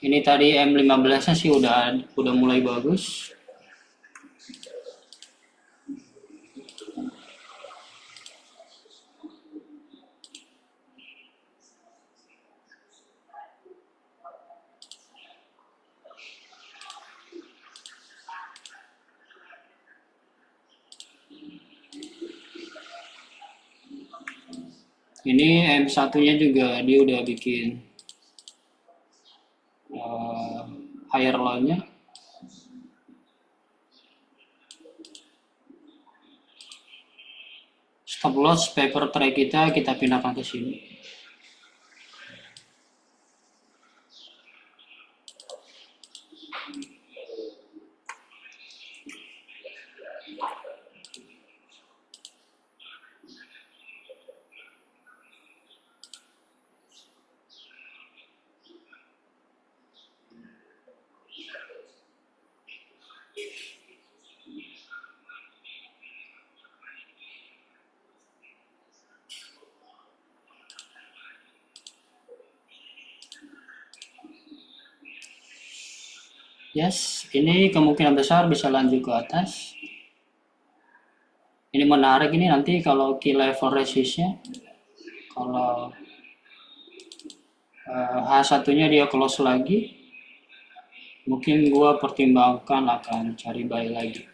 Ini tadi M15-nya sih udah mulai bagus. Ini M1-nya juga dia udah bikin higher low-nya. Stop loss paper trade kita pindahkan ke sini. Yes, ini kemungkinan besar bisa lanjut ke atas. Ini menarik ini nanti kalau key level resistnya, kalau H1-nya dia close lagi, mungkin gua pertimbangkan akan cari buy lagi.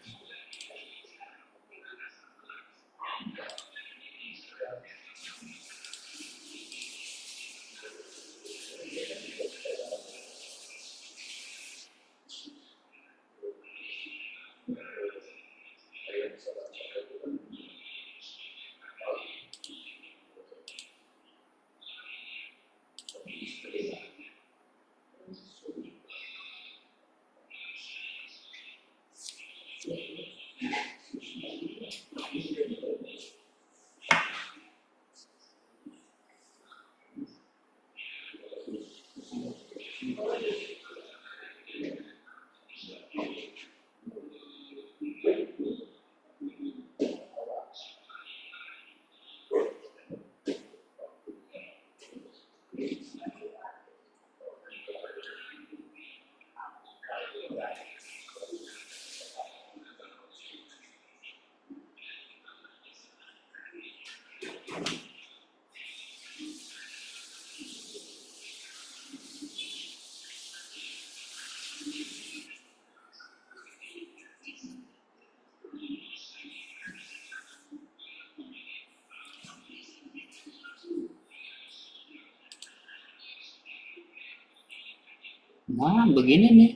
Nah, begini nih.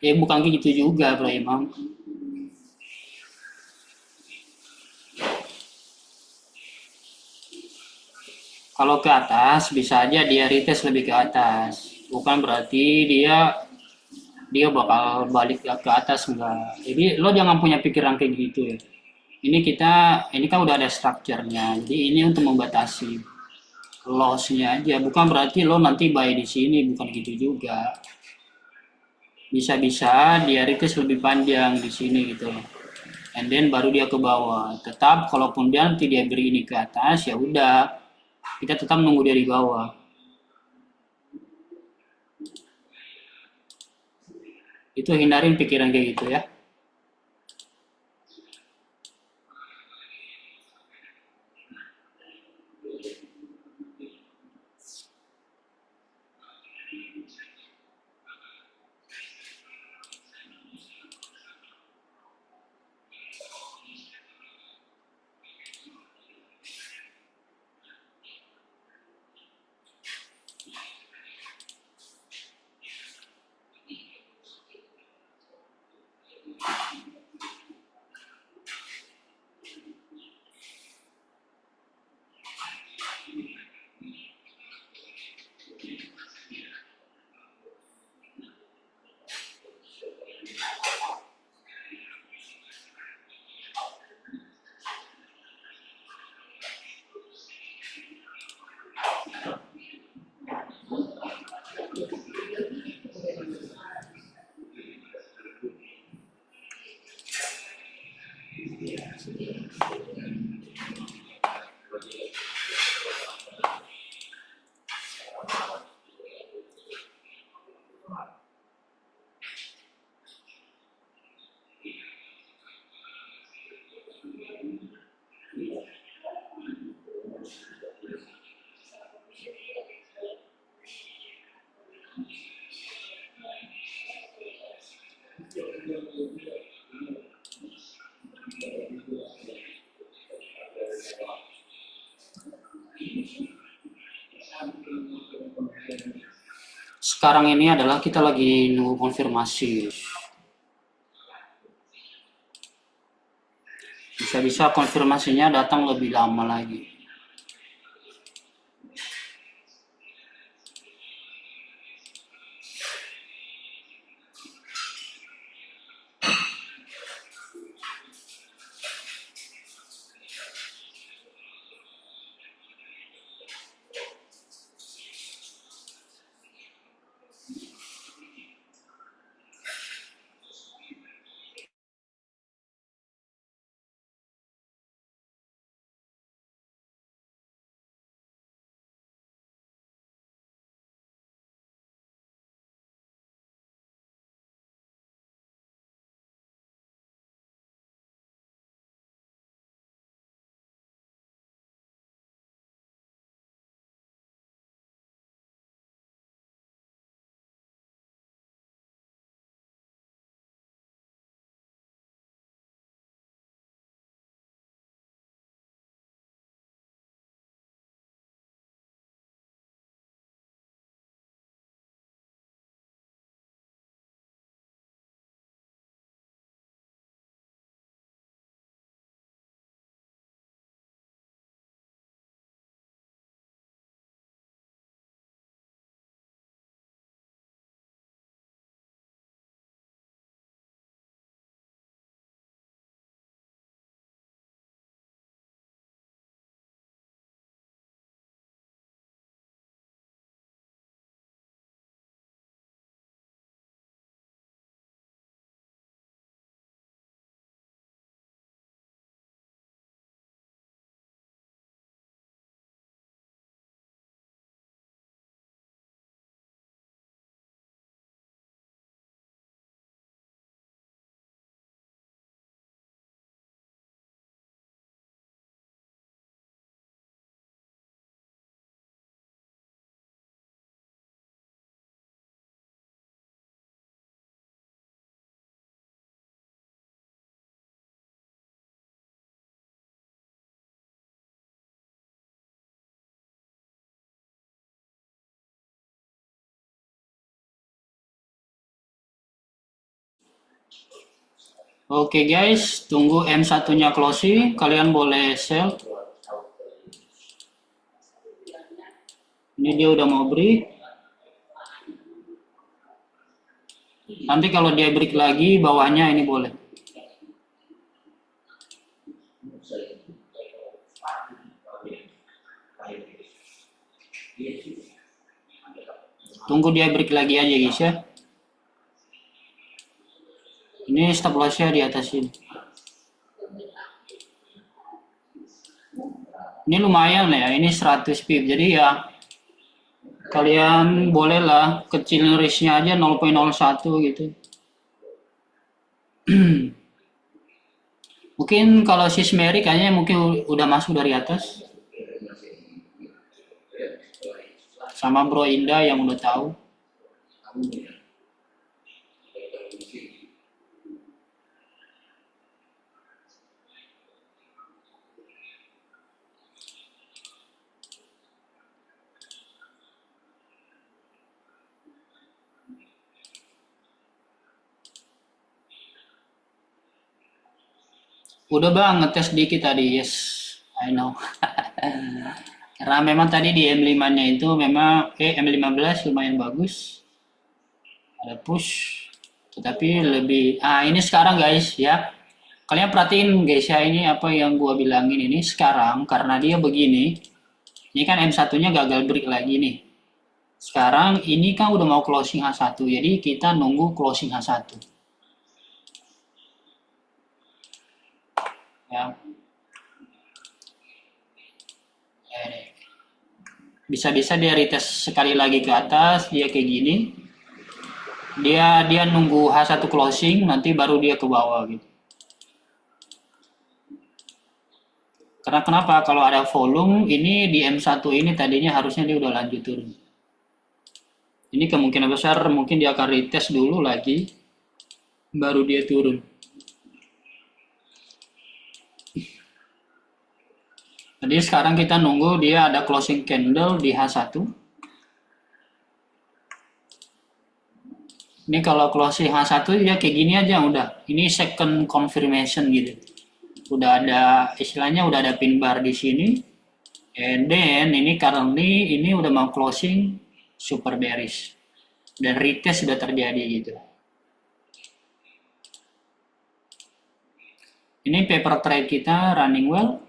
Ya bukan gitu juga, Bro Imam. Kalau ke atas bisa aja dia retest lebih ke atas. Bukan berarti dia dia bakal balik ke atas enggak. Jadi lo jangan punya pikiran kayak gitu ya. Ini kan udah ada strukturnya. Jadi ini untuk membatasi loss-nya aja. Bukan berarti lo nanti buy di sini, bukan gitu juga. Bisa-bisa dia retest lebih panjang di sini gitu. And then baru dia ke bawah. Tetap kalaupun dia nanti dia beri ini ke atas ya udah, kita tetap nunggu dia di bawah. Itu hindarin pikiran kayak gitu ya. Sekarang ini adalah kita lagi nunggu konfirmasi. Bisa-bisa konfirmasinya datang lebih lama lagi. Oke guys, tunggu M1-nya closing. Kalian boleh sell. Ini dia udah mau break. Nanti kalau dia break lagi, bawahnya ini boleh. Tunggu dia break lagi aja guys ya. Ini stop lossnya di atas ini. Ini lumayan ya, ini 100 pip. Jadi ya kalian bolehlah kecil risknya aja 0,01 gitu. Mungkin kalau si Smeri kayaknya mungkin udah masuk dari atas. Sama Bro Indah yang udah tahu. Udah bang, ngetes dikit tadi, yes, I know. Karena memang tadi di M5-nya itu memang M15 lumayan bagus. Ada push, tetapi lebih. Ini sekarang guys ya. Kalian perhatiin guys ya, ini apa yang gua bilangin ini sekarang karena dia begini. Ini kan M1-nya gagal break lagi nih. Sekarang ini kan udah mau closing H1, jadi kita nunggu closing H1. ya. Bisa-bisa dia retest sekali lagi ke atas, dia kayak gini, dia nunggu H1 closing, nanti baru dia ke bawah gitu. Karena kenapa? Kalau ada volume, ini di M1 ini tadinya harusnya dia udah lanjut turun. Ini kemungkinan besar mungkin dia akan retest dulu lagi, baru dia turun. Jadi sekarang kita nunggu dia ada closing candle di H1. Ini kalau closing H1 ya kayak gini aja udah. Ini second confirmation gitu. Udah ada istilahnya udah ada pin bar di sini. And then ini currently ini udah mau closing super bearish. Dan retest sudah terjadi gitu. Ini paper trade kita running well.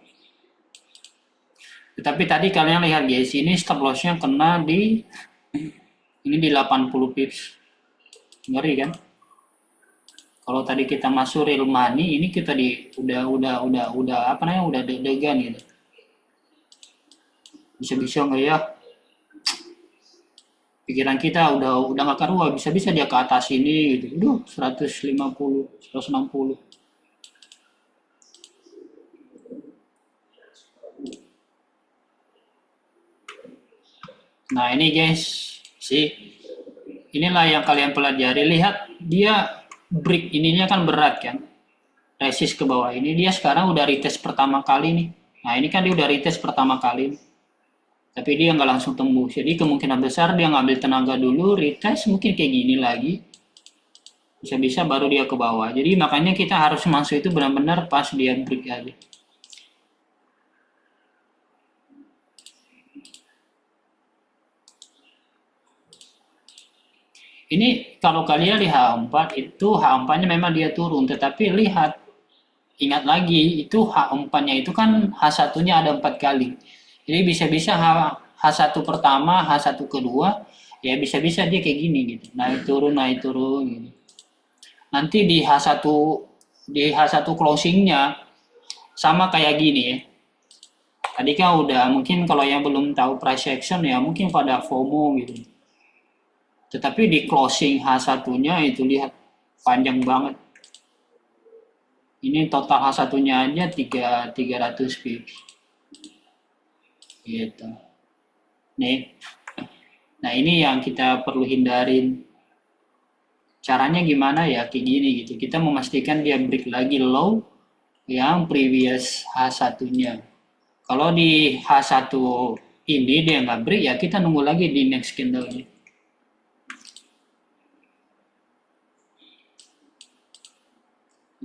Tetapi tadi kalian lihat guys, ini stop lossnya kena di ini di 80 pips. Ngeri kan? Kalau tadi kita masuk real money, ini kita di udah apa namanya? Udah deg-degan gitu. Bisa-bisa nggak ya? Pikiran kita udah nggak karuan, bisa-bisa dia ke atas ini gitu. Duh, 150, 160. Nah ini guys, sih inilah yang kalian pelajari. Lihat dia break ininya kan berat kan, resist ke bawah ini. Dia sekarang udah retest pertama kali nih. Nah ini kan dia udah retest pertama kali, tapi dia nggak langsung tembus. Jadi kemungkinan besar dia ngambil tenaga dulu, retest mungkin kayak gini lagi. Bisa-bisa baru dia ke bawah. Jadi makanya kita harus masuk itu benar-benar pas dia break aja. Ini kalau kalian lihat H4 itu H4-nya memang dia turun, tetapi lihat ingat lagi itu H4-nya itu kan H1-nya ada 4 kali. Jadi bisa-bisa H1 pertama, H1 kedua, ya bisa-bisa dia kayak gini gitu. Naik turun gitu. Nanti di H1 closing-nya sama kayak gini ya. Tadi kan udah mungkin kalau yang belum tahu price action ya mungkin pada FOMO gitu. Tetapi di closing H1-nya itu lihat panjang banget. Ini total H1-nya aja 300 pips. Gitu. Nih. Nah, ini yang kita perlu hindarin. Caranya gimana ya? Kayak gini gitu. Kita memastikan dia break lagi low yang previous H1-nya. Kalau di H1 ini dia nggak break ya kita nunggu lagi di next candle-nya.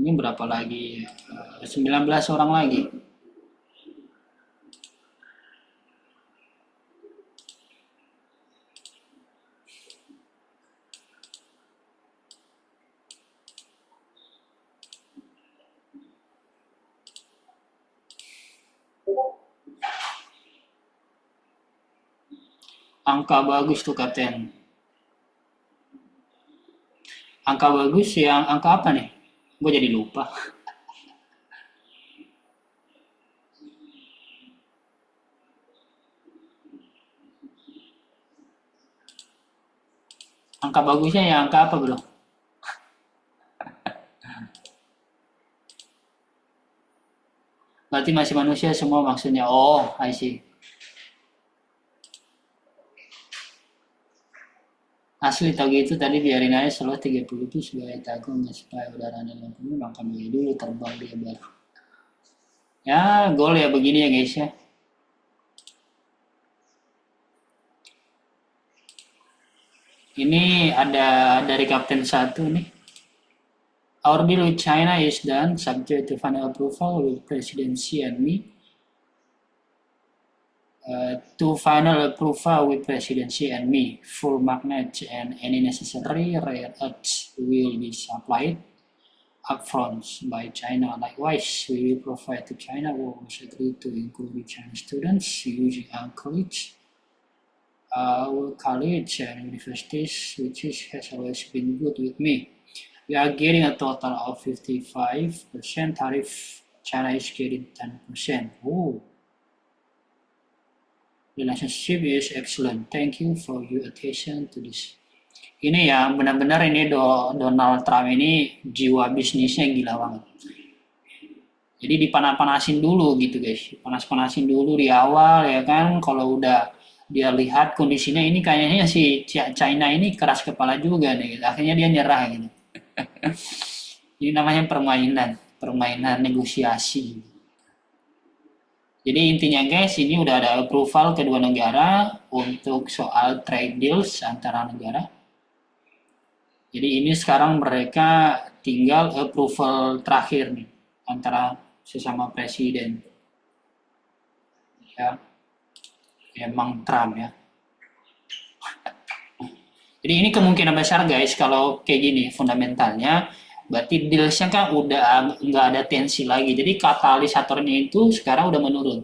Ini berapa lagi? 19 orang lagi. Angka bagus tuh kapten. Angka bagus yang angka apa nih? Gue jadi lupa. Angka bagusnya ya angka apa bro? Berarti masih manusia semua maksudnya. Oh, I see. Asli tau gitu tadi biarin aja selalu 30 itu sebagai tagung supaya udaranya penuh makan dulu terbang dia baru. Ya, gol ya begini ya guys ya. Ini ada dari Kapten 1 nih. Our deal with China is done subject to final approval with presidency and me. To final approval with presidency and me, full magnet and any necessary rare earths will be supplied upfront by China. Likewise, we will provide to China was agreed to include Chinese students using our college and universities, which has always been good with me. We are getting a total of 55% tariff China is getting 10%. Oh, relationship is excellent. Thank you for your attention to this. Ini ya, benar-benar ini Donald Trump ini jiwa bisnisnya gila banget. Jadi dipanas-panasin dulu gitu guys, panas-panasin dulu di awal ya kan. Kalau udah dia lihat kondisinya ini kayaknya si China ini keras kepala juga nih, gitu. Akhirnya dia nyerah gitu. Ini namanya permainan negosiasi. Jadi intinya guys, ini udah ada approval kedua negara untuk soal trade deals antara negara. Jadi ini sekarang mereka tinggal approval terakhir nih antara sesama presiden. Ya, emang Trump ya. Jadi ini kemungkinan besar guys kalau kayak gini fundamentalnya, berarti dealsnya kan udah nggak ada tensi lagi. Jadi katalisatornya itu sekarang udah menurun.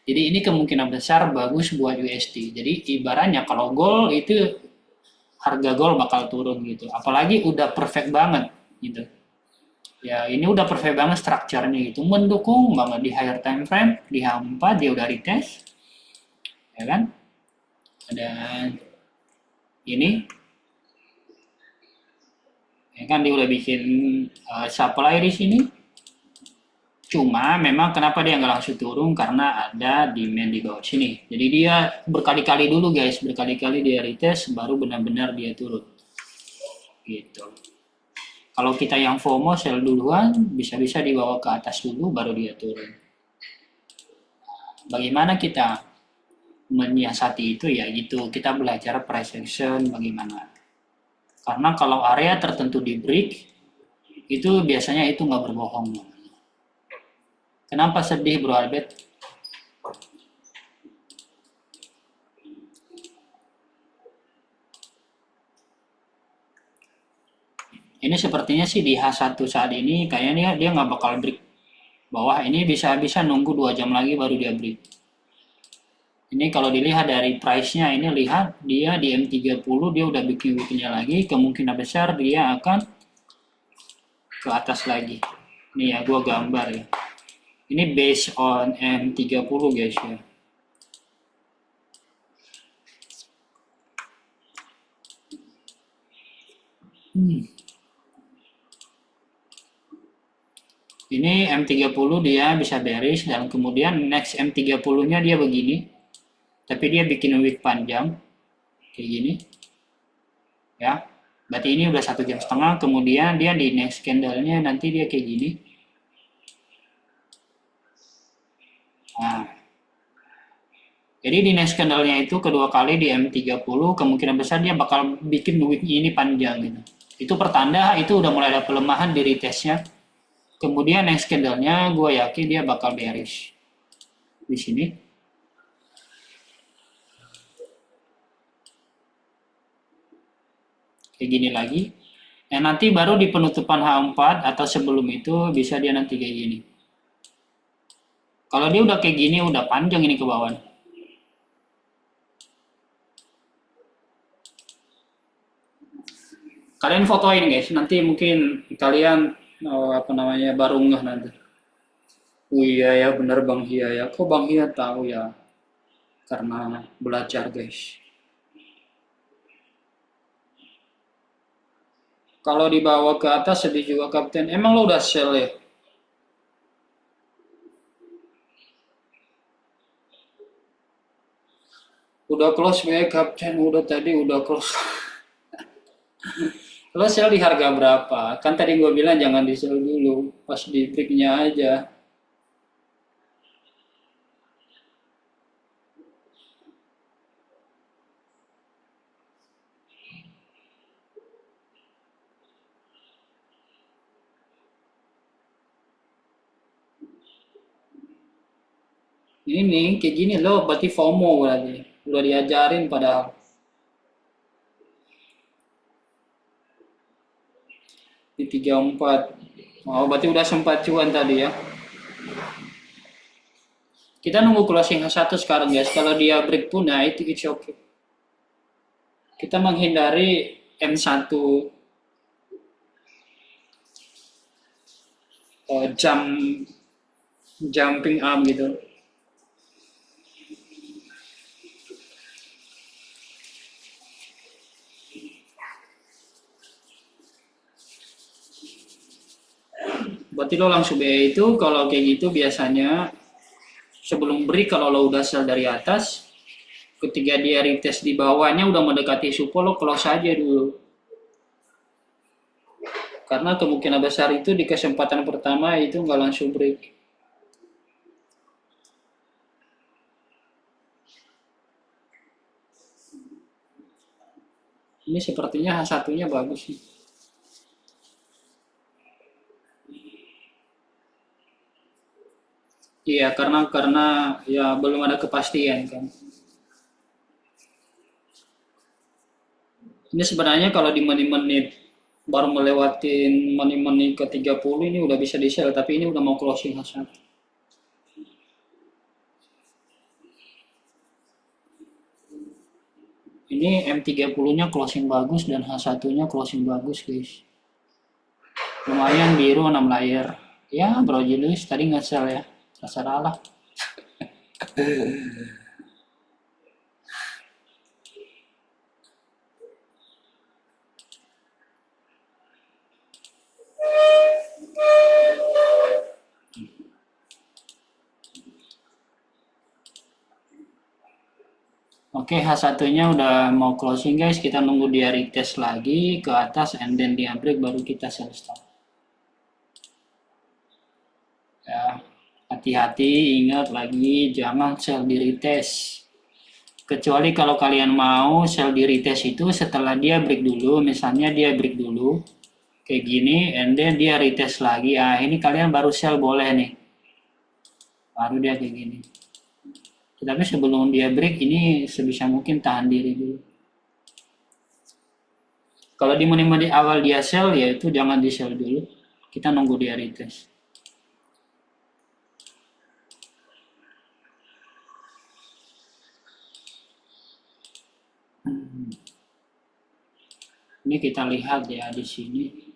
Jadi ini kemungkinan besar bagus buat USD. Jadi ibaratnya kalau gold itu harga gold bakal turun gitu. Apalagi udah perfect banget gitu. Ya ini udah perfect banget strukturnya gitu. Mendukung banget di higher time frame, di H4 dia udah retest. Ya kan? Dan ini ya kan dia udah bikin supply di sini. Cuma memang kenapa dia nggak langsung turun karena ada demand di bawah sini. Jadi dia berkali-kali dulu guys, berkali-kali dia retest baru benar-benar dia turun. Gitu. Kalau kita yang FOMO sell duluan, bisa-bisa dibawa ke atas dulu baru dia turun. Bagaimana kita menyiasati itu ya gitu, kita belajar price action bagaimana. Karena kalau area tertentu di break, itu biasanya itu nggak berbohong. Kenapa sedih Bro Albert? Ini sepertinya sih di H1 saat ini kayaknya dia nggak bakal break bawah ini, bisa-bisa nunggu 2 jam lagi baru dia break. Ini kalau dilihat dari price-nya, ini lihat dia di M30 dia udah bikin wicknya lagi, kemungkinan besar dia akan ke atas lagi. Ini ya gua gambar ya. Ini based on M30 guys ya. Ini M30 dia bisa bearish dan kemudian next M30-nya dia begini. Tapi dia bikin wick panjang kayak gini. Ya. Berarti ini udah 1,5 jam, kemudian dia di next candle-nya nanti dia kayak gini. Nah, jadi di next candle-nya itu kedua kali di M30 kemungkinan besar dia bakal bikin wick ini panjang gitu. Itu pertanda itu udah mulai ada pelemahan di retest-nya. Kemudian next candle-nya gue yakin dia bakal bearish di sini. Kayak gini lagi. Nah, nanti baru di penutupan H4 atau sebelum itu bisa dia nanti kayak gini. Kalau dia udah kayak gini, udah panjang ini ke bawah. Kalian fotoin guys, nanti mungkin kalian baru ngeh nanti. Oh iya ya, bener Bang Hia ya. Kok Bang Hia tahu ya? Karena belajar guys. Kalau dibawa ke atas sedih juga kapten. Emang lo udah sell ya? Udah close ya kapten, udah tadi udah close. Lo sell di harga berapa? Kan tadi gue bilang jangan di sell dulu, pas di breaknya aja. Ini kayak gini lo berarti FOMO berarti. Udah diajarin padahal. Di 34. Oh, berarti udah sempat cuan tadi ya. Kita nunggu closing H1 sekarang guys. Kalau dia break pun, nah itu it's okay. Kita menghindari M1 jam jumping up gitu. Berarti lo langsung BE itu kalau kayak gitu biasanya sebelum break kalau lo udah sell dari atas, ketika dia retest di bawahnya udah mendekati support lo close aja dulu. Karena kemungkinan besar itu di kesempatan pertama itu nggak langsung break. Ini sepertinya H1-nya bagus sih. Iya, karena ya belum ada kepastian kan. Ini sebenarnya kalau di menit-menit baru melewatin menit-menit ke 30 ini udah bisa di sell, tapi ini udah mau closing H1. Ini M30-nya closing bagus dan H1-nya closing bagus, guys. Lumayan biru 6 layer. Ya, Bro Julius tadi nge-sell ya. Terserah lah. Oke, H1-nya udah mau closing guys. Kita nunggu dia retest lagi ke atas and then dia break baru kita sell stop. Ya, hati-hati, ingat lagi jangan sell di retest. Kecuali kalau kalian mau sell di retest itu setelah dia break dulu, misalnya dia break dulu kayak gini and then dia retest lagi. Ah, ini kalian baru sell boleh nih. Baru dia kayak gini. Tetapi sebelum dia break ini sebisa mungkin tahan diri dulu. Kalau di menit-menit awal dia sell ya itu jangan di sell dulu. Kita nunggu dia retest. Ini kita lihat ya di sini.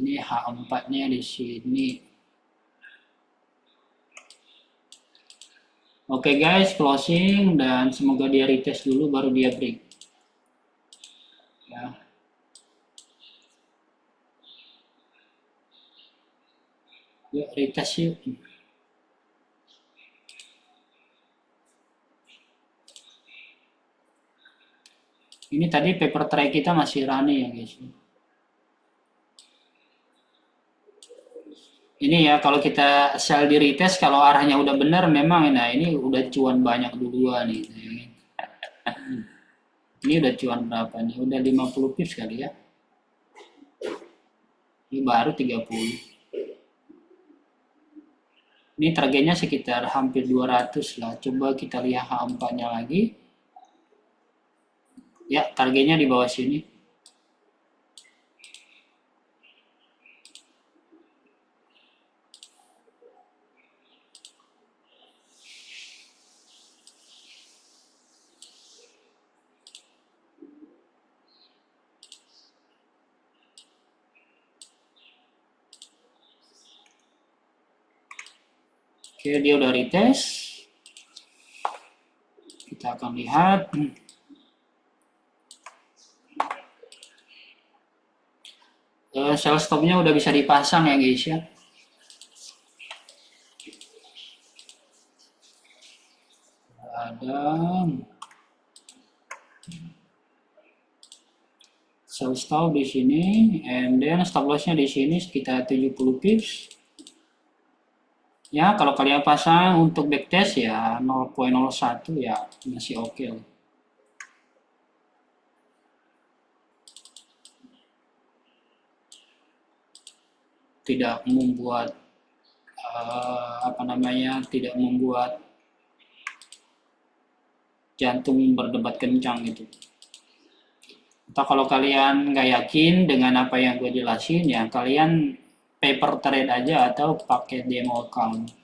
Ini H4-nya di sini. Oke guys, closing dan semoga dia retest dulu baru dia break. Ya. Yuk retest yuk. Ini tadi paper tray kita masih running ya guys. Ini ya kalau kita sell di retest kalau arahnya udah benar memang nah ini udah cuan banyak duluan nih. Ini udah cuan berapa nih? Udah 50 pips kali ya. Ini baru 30. Ini targetnya sekitar hampir 200 lah. Coba kita lihat H4-nya lagi. Ya, targetnya di bawah sini. Oke, dia udah retest. Kita akan lihat. Sell stopnya udah bisa dipasang ya guys ya. Ada sell stop di sini, and then stop lossnya di sini sekitar 70 pips. Ya, kalau kalian pasang untuk backtest ya 0.01 ya masih oke lah. Tidak membuat tidak membuat jantung berdebat kencang gitu. Atau kalau kalian nggak yakin dengan apa yang gue jelasin ya kalian paper trade aja atau pakai demo account.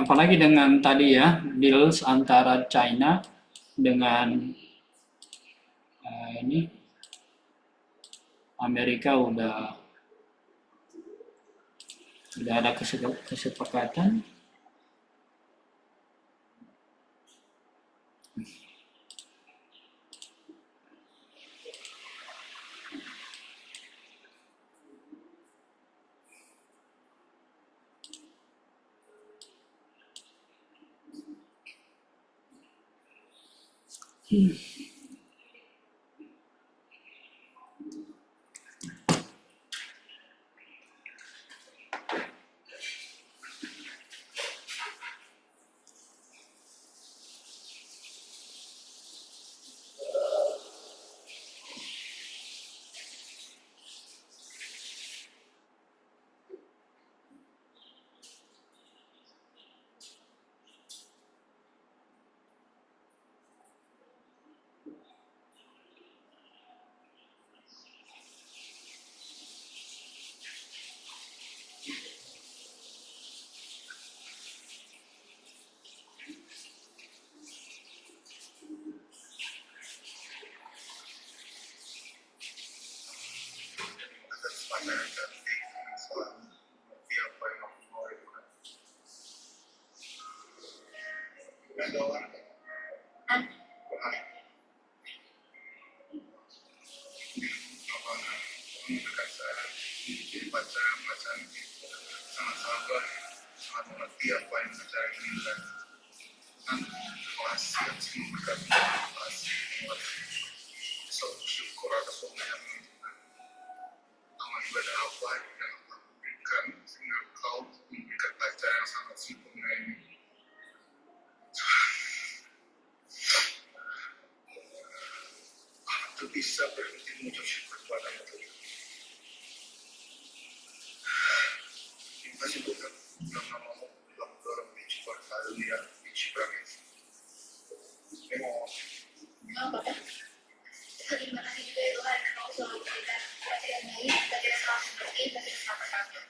Apalagi dengan tadi ya, deals antara China dengan ini Amerika udah ada kesepakatan. bisa berhenti mengucap syukur kepada Tuhan. Terima kasih Tuhan, dalam namamu, dalam dalam dicoba haleluya, dicoba memang. Terima kasih juga ya Tuhan, kau selalu memberikan hati yang baik, hati yang selalu seperti, hati yang selalu berkata.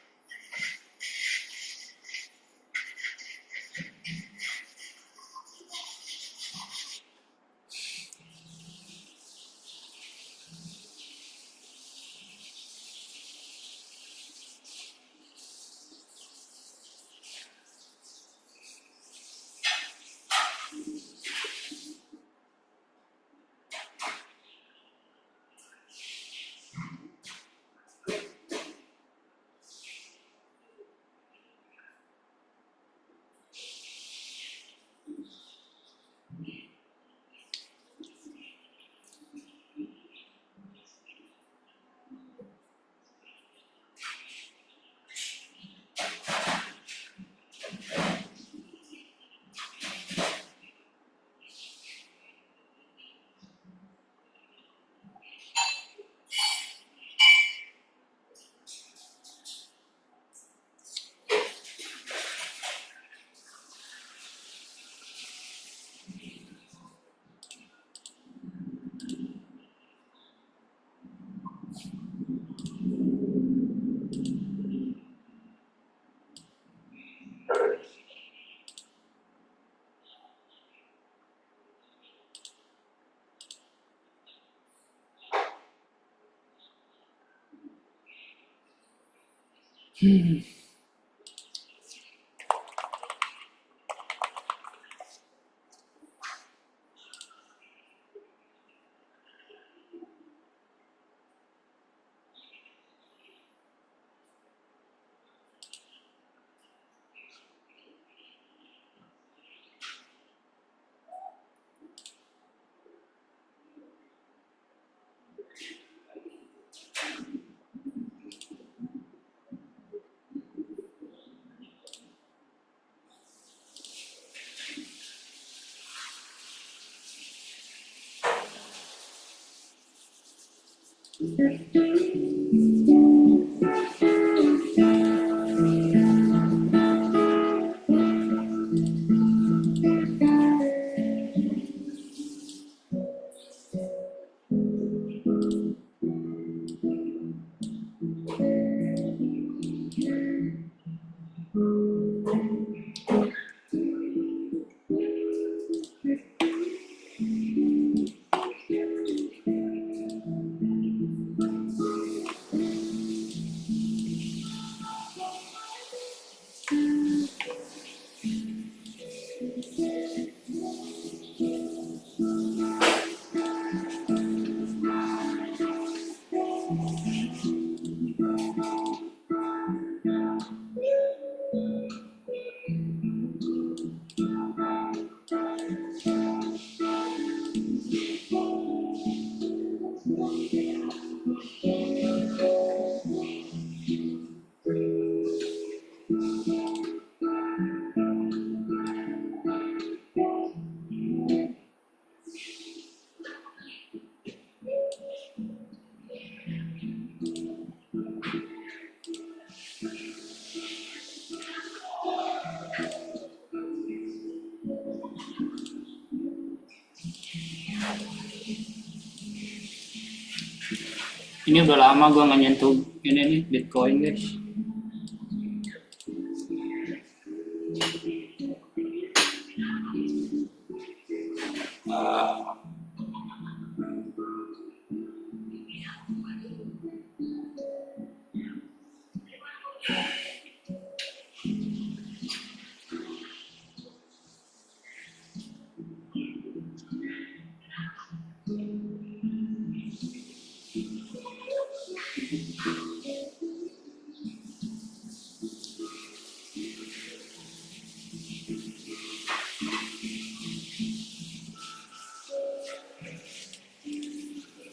Ini udah lama gua nggak nyentuh ini nih Bitcoin guys.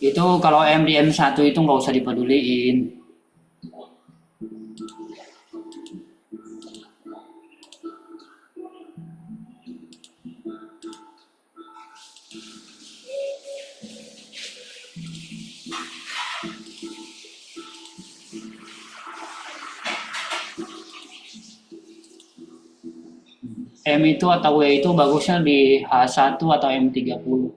Itu kalau MDM1 itu nggak usah dipeduliin. M itu atau W itu bagusnya di H1 atau M30.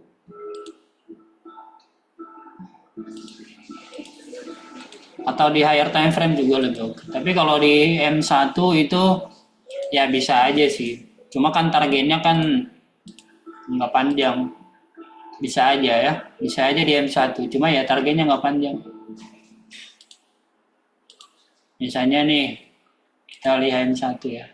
Atau di higher time frame juga lebih oke. Tapi kalau di M1 itu ya bisa aja sih. Cuma kan targetnya kan nggak panjang. Bisa aja ya. Bisa aja di M1. Cuma ya targetnya nggak panjang. Misalnya nih, kita lihat M1 ya.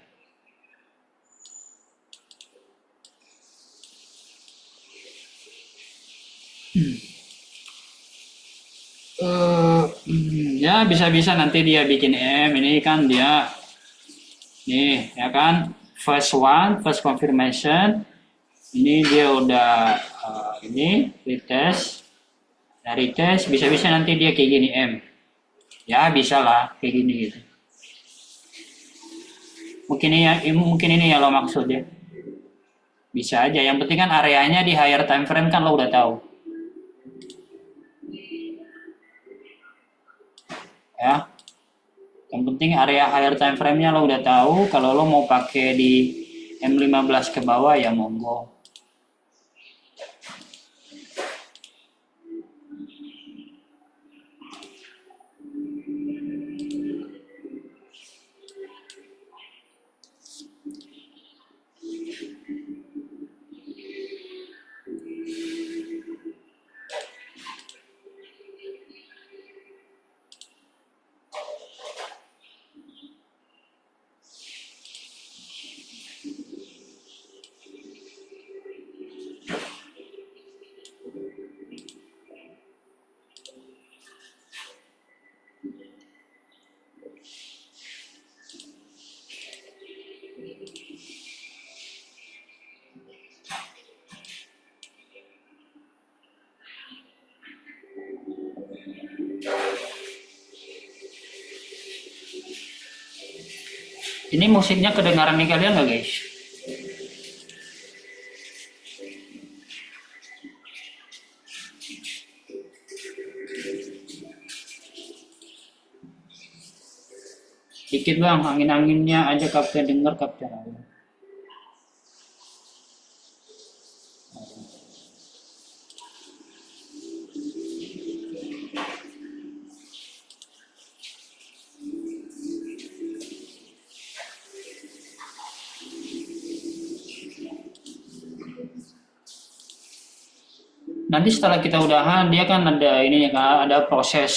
Ya bisa-bisa nanti dia bikin M. Ini kan dia nih ya kan first confirmation. Ini dia udah ini retest. Dari tes bisa-bisa nanti dia kayak gini M. Ya bisa lah kayak gini gitu. Mungkin ini ya lo maksud ya. Bisa aja. Yang penting kan areanya di higher time frame kan lo udah tahu. Ya. Yang penting area higher time frame-nya lo udah tahu. Kalau lo mau pakai di M15 ke bawah ya monggo. Ini musiknya kedengaran nih kalian nggak guys? Dikit bang, angin-anginnya aja kapten denger kapten. Nanti setelah kita udahan dia kan ada ini ya kan, ada proses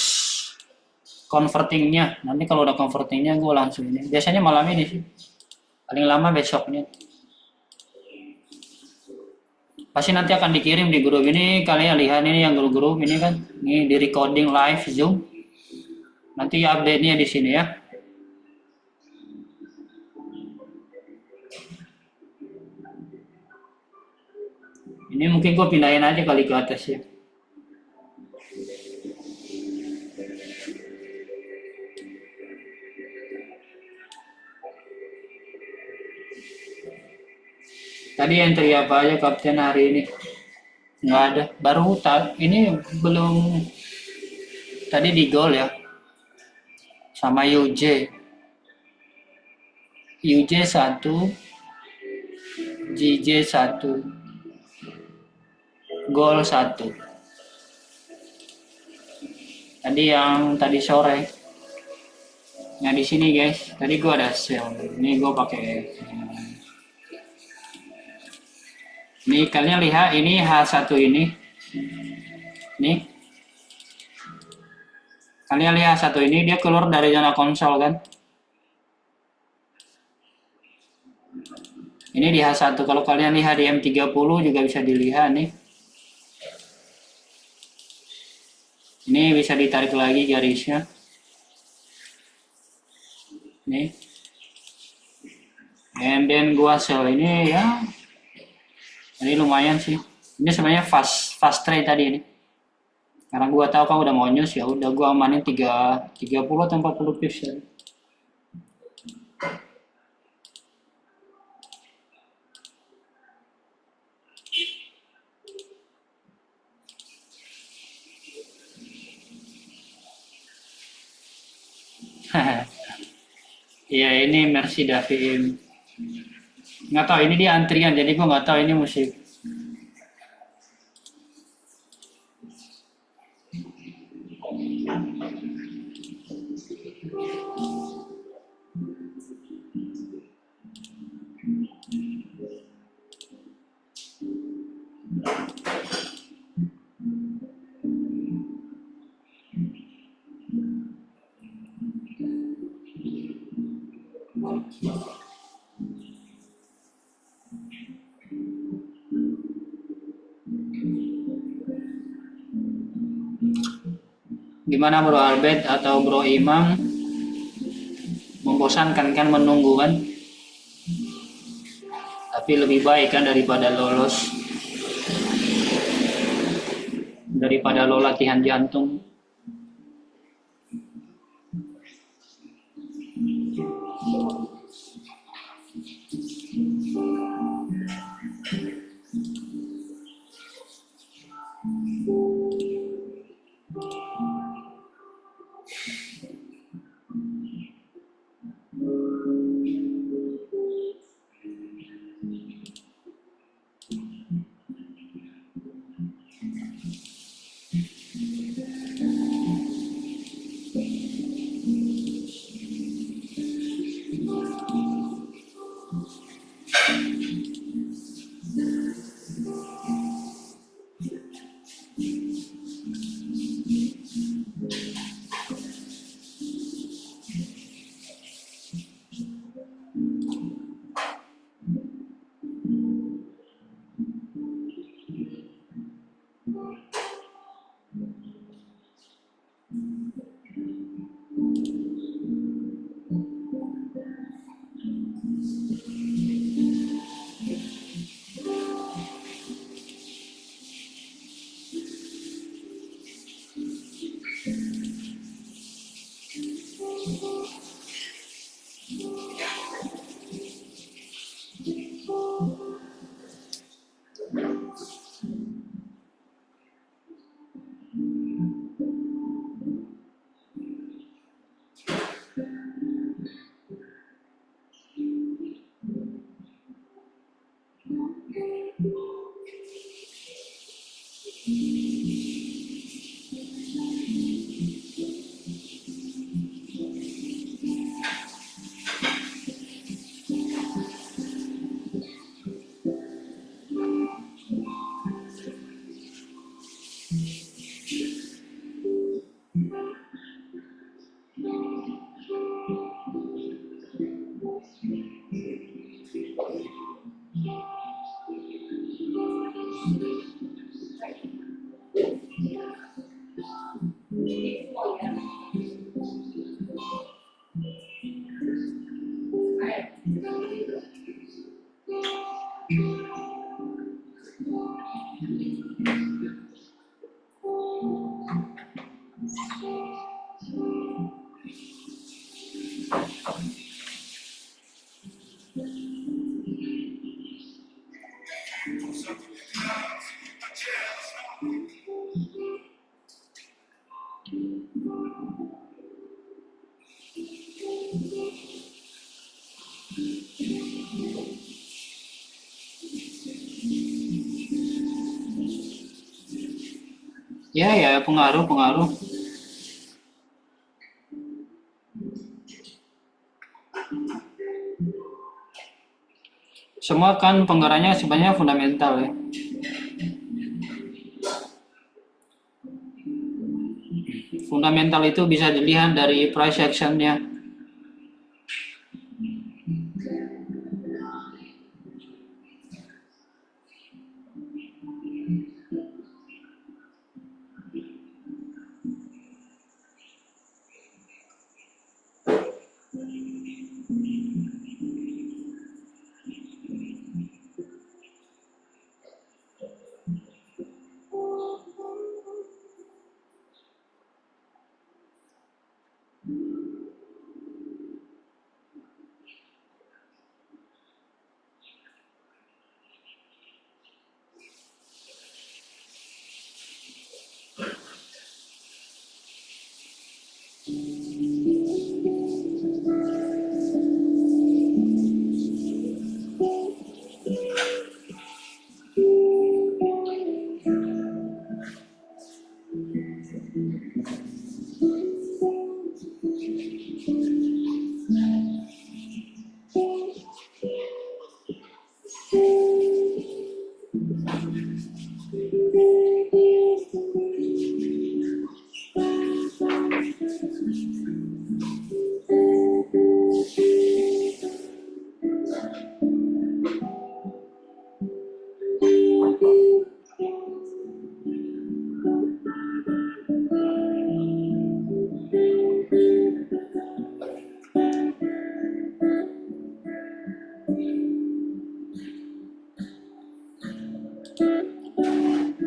convertingnya. Nanti kalau udah convertingnya gue langsung ini. Biasanya malam ini sih. Paling lama besoknya. Pasti nanti akan dikirim di grup ini. Kalian lihat ini yang grup-grup ini kan. Ini di recording live Zoom. Nanti update-nya di sini ya. Ini mungkin gue pindahin aja kali ke atas ya. Tadi entry apa aja kapten hari ini? Nggak ada. Baru ini belum tadi di goal ya. Sama UJ 1, JJ 1, gol 1. Tadi yang tadi sore. Nah di sini guys, tadi gua ada sale. Ini gua pakai. Nih kalian lihat ini H1 ini. Nih. Kalian lihat satu ini dia keluar dari zona konsol kan. Ini di H1. Kalau kalian lihat di M30 juga bisa dilihat nih. Ini bisa ditarik lagi garisnya. Nih. And then gua sell ini ya. Ini lumayan sih. Ini sebenarnya fast trade tadi ini. Karena gua tahu kan udah mau news ya udah gua amanin 30 atau 40 pips ya. Iya ini Mercy Davim. Nggak tahu ini dia antrian jadi gua nggak tahu ini musik. Gimana Bro Albert atau Bro Imam? Membosankan kan menunggu kan? Tapi lebih baik kan daripada lolos. Daripada lo latihan jantung. Ya, ya, pengaruh, pengaruh. Semua kan penggeraknya sebenarnya fundamental ya. Fundamental itu bisa dilihat dari price action-nya.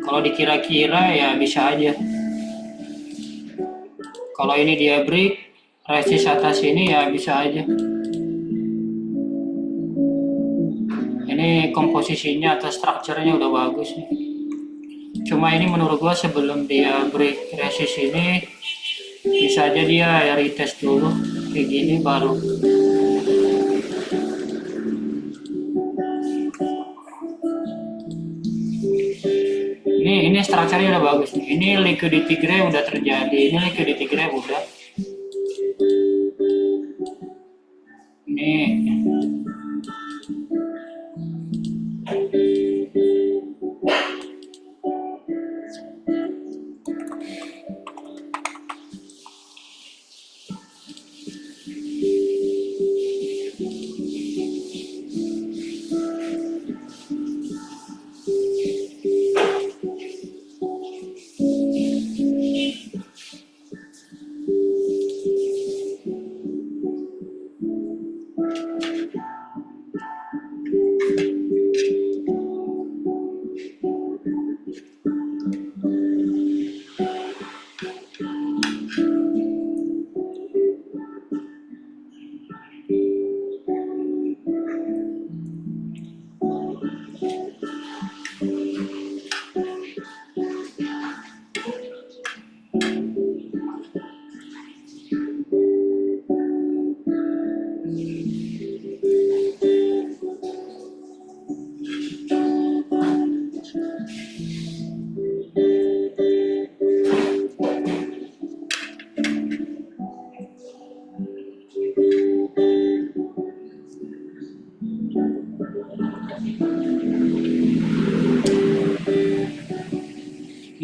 Kalau dikira-kira ya bisa aja. Kalau ini dia break resist atas ini ya bisa aja. Ini komposisinya atau strukturnya udah bagus nih. Cuma ini menurut gua sebelum dia break resist ini bisa aja dia ya retest dulu kayak gini baru. Ini strukturnya udah bagus nih. Ini liquidity grab udah terjadi. Ini liquidity grab udah.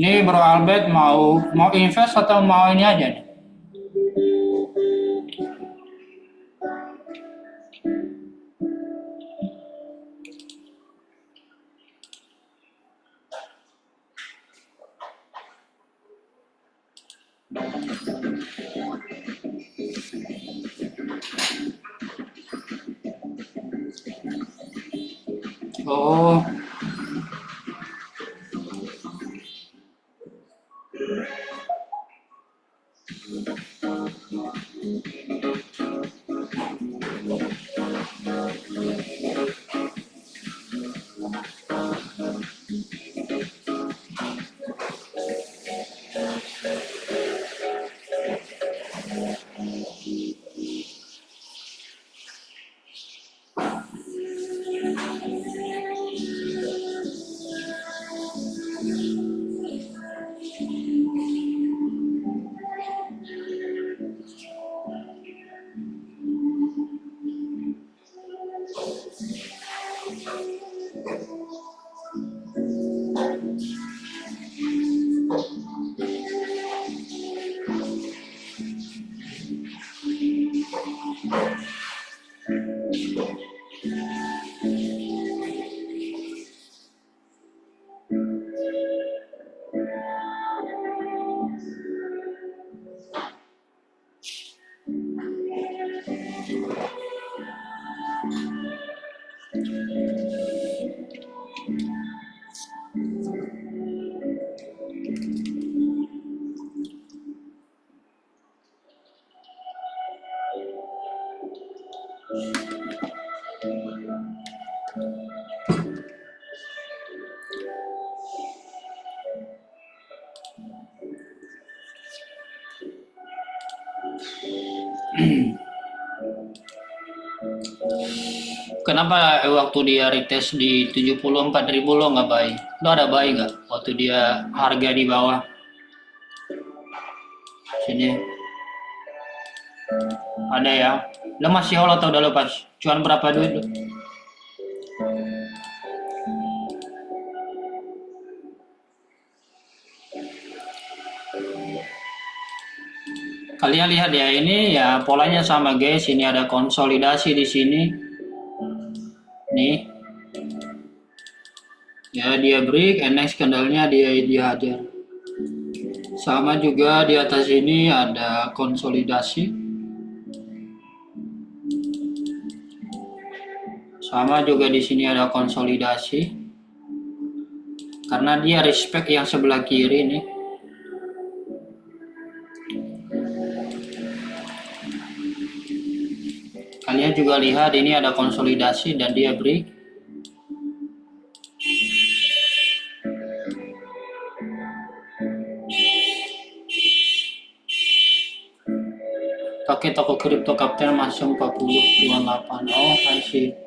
Ini Bro Albert mau invest atau mau ini aja nih? Oh, Kenapa waktu dia retest di 74.000 lo nggak buy? Lo ada buy nggak waktu dia harga di bawah sini? Ada ya? Lo masih hold atau udah lepas? Cuan berapa duit lo? Kalian lihat ya, ini ya polanya sama guys. Ini ada konsolidasi di sini. Nih. Ya dia break, and next candle-nya dia hajar. Sama juga di atas ini ada konsolidasi. Sama juga di sini ada konsolidasi. Karena dia respect yang sebelah kiri nih. Kalian juga lihat ini ada konsolidasi dan dia break. Oke, toko kripto Kapten masuk 40.8. Oh, I see.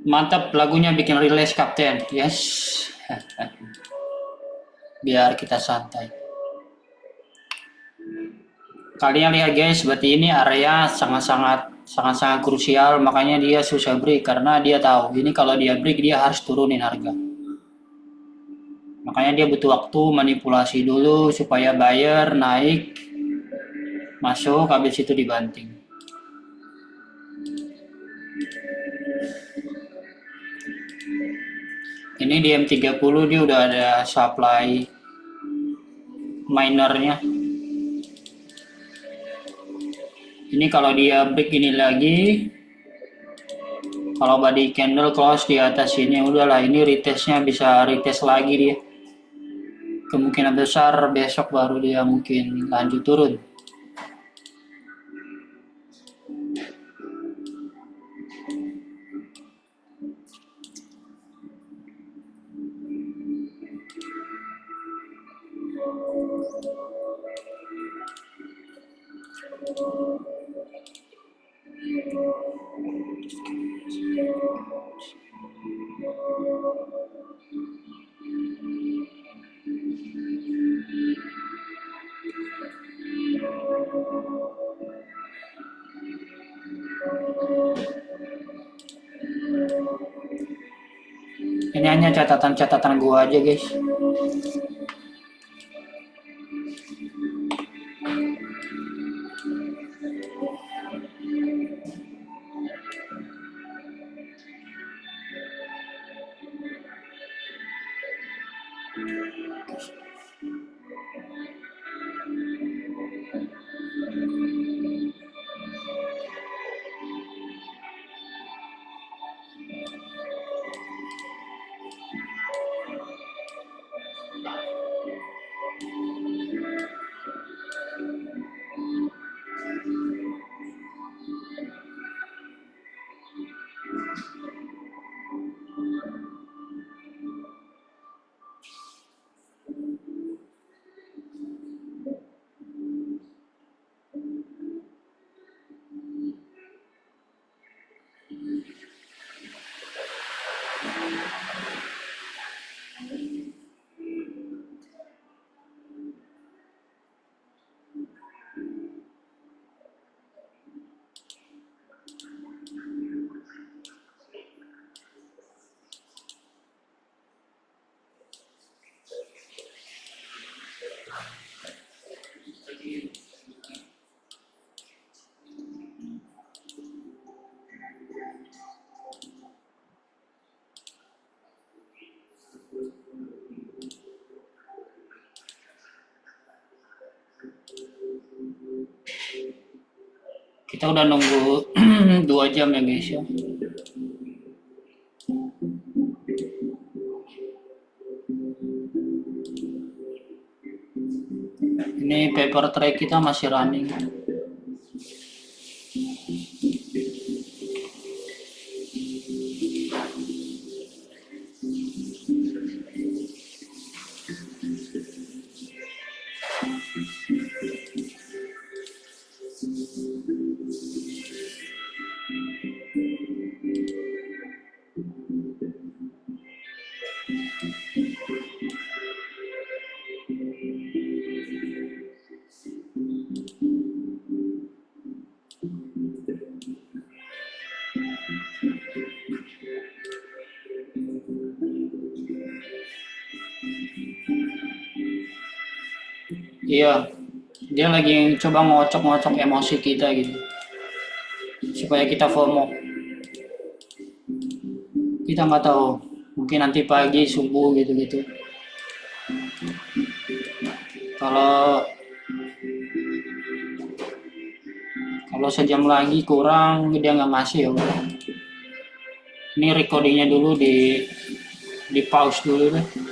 Mantap, lagunya bikin relax Kapten. Yes. Biar kita santai. Kalian lihat guys, berarti ini area sangat-sangat krusial, makanya dia susah break karena dia tahu ini kalau dia break dia harus turunin harga. Makanya dia butuh waktu manipulasi dulu supaya buyer naik, masuk, habis itu dibanting. Ini di M30 dia udah ada supply minernya. Ini kalau dia break ini lagi, kalau body candle close di atas ini udahlah, ini retestnya bisa retest lagi dia. Kemungkinan besar besok baru dia mungkin lanjut turun. Ini hanya catatan-catatan gua aja guys. Kita udah nunggu 2 jam ya guys ya. Ini paper tray kita masih running. Iya, dia lagi coba ngocok-ngocok emosi kita gitu, supaya kita FOMO. Kita nggak tahu, mungkin nanti pagi, subuh gitu-gitu. Kalau kalau sejam lagi kurang dia nggak ngasih ya udah. Ini recordingnya dulu di pause dulu deh.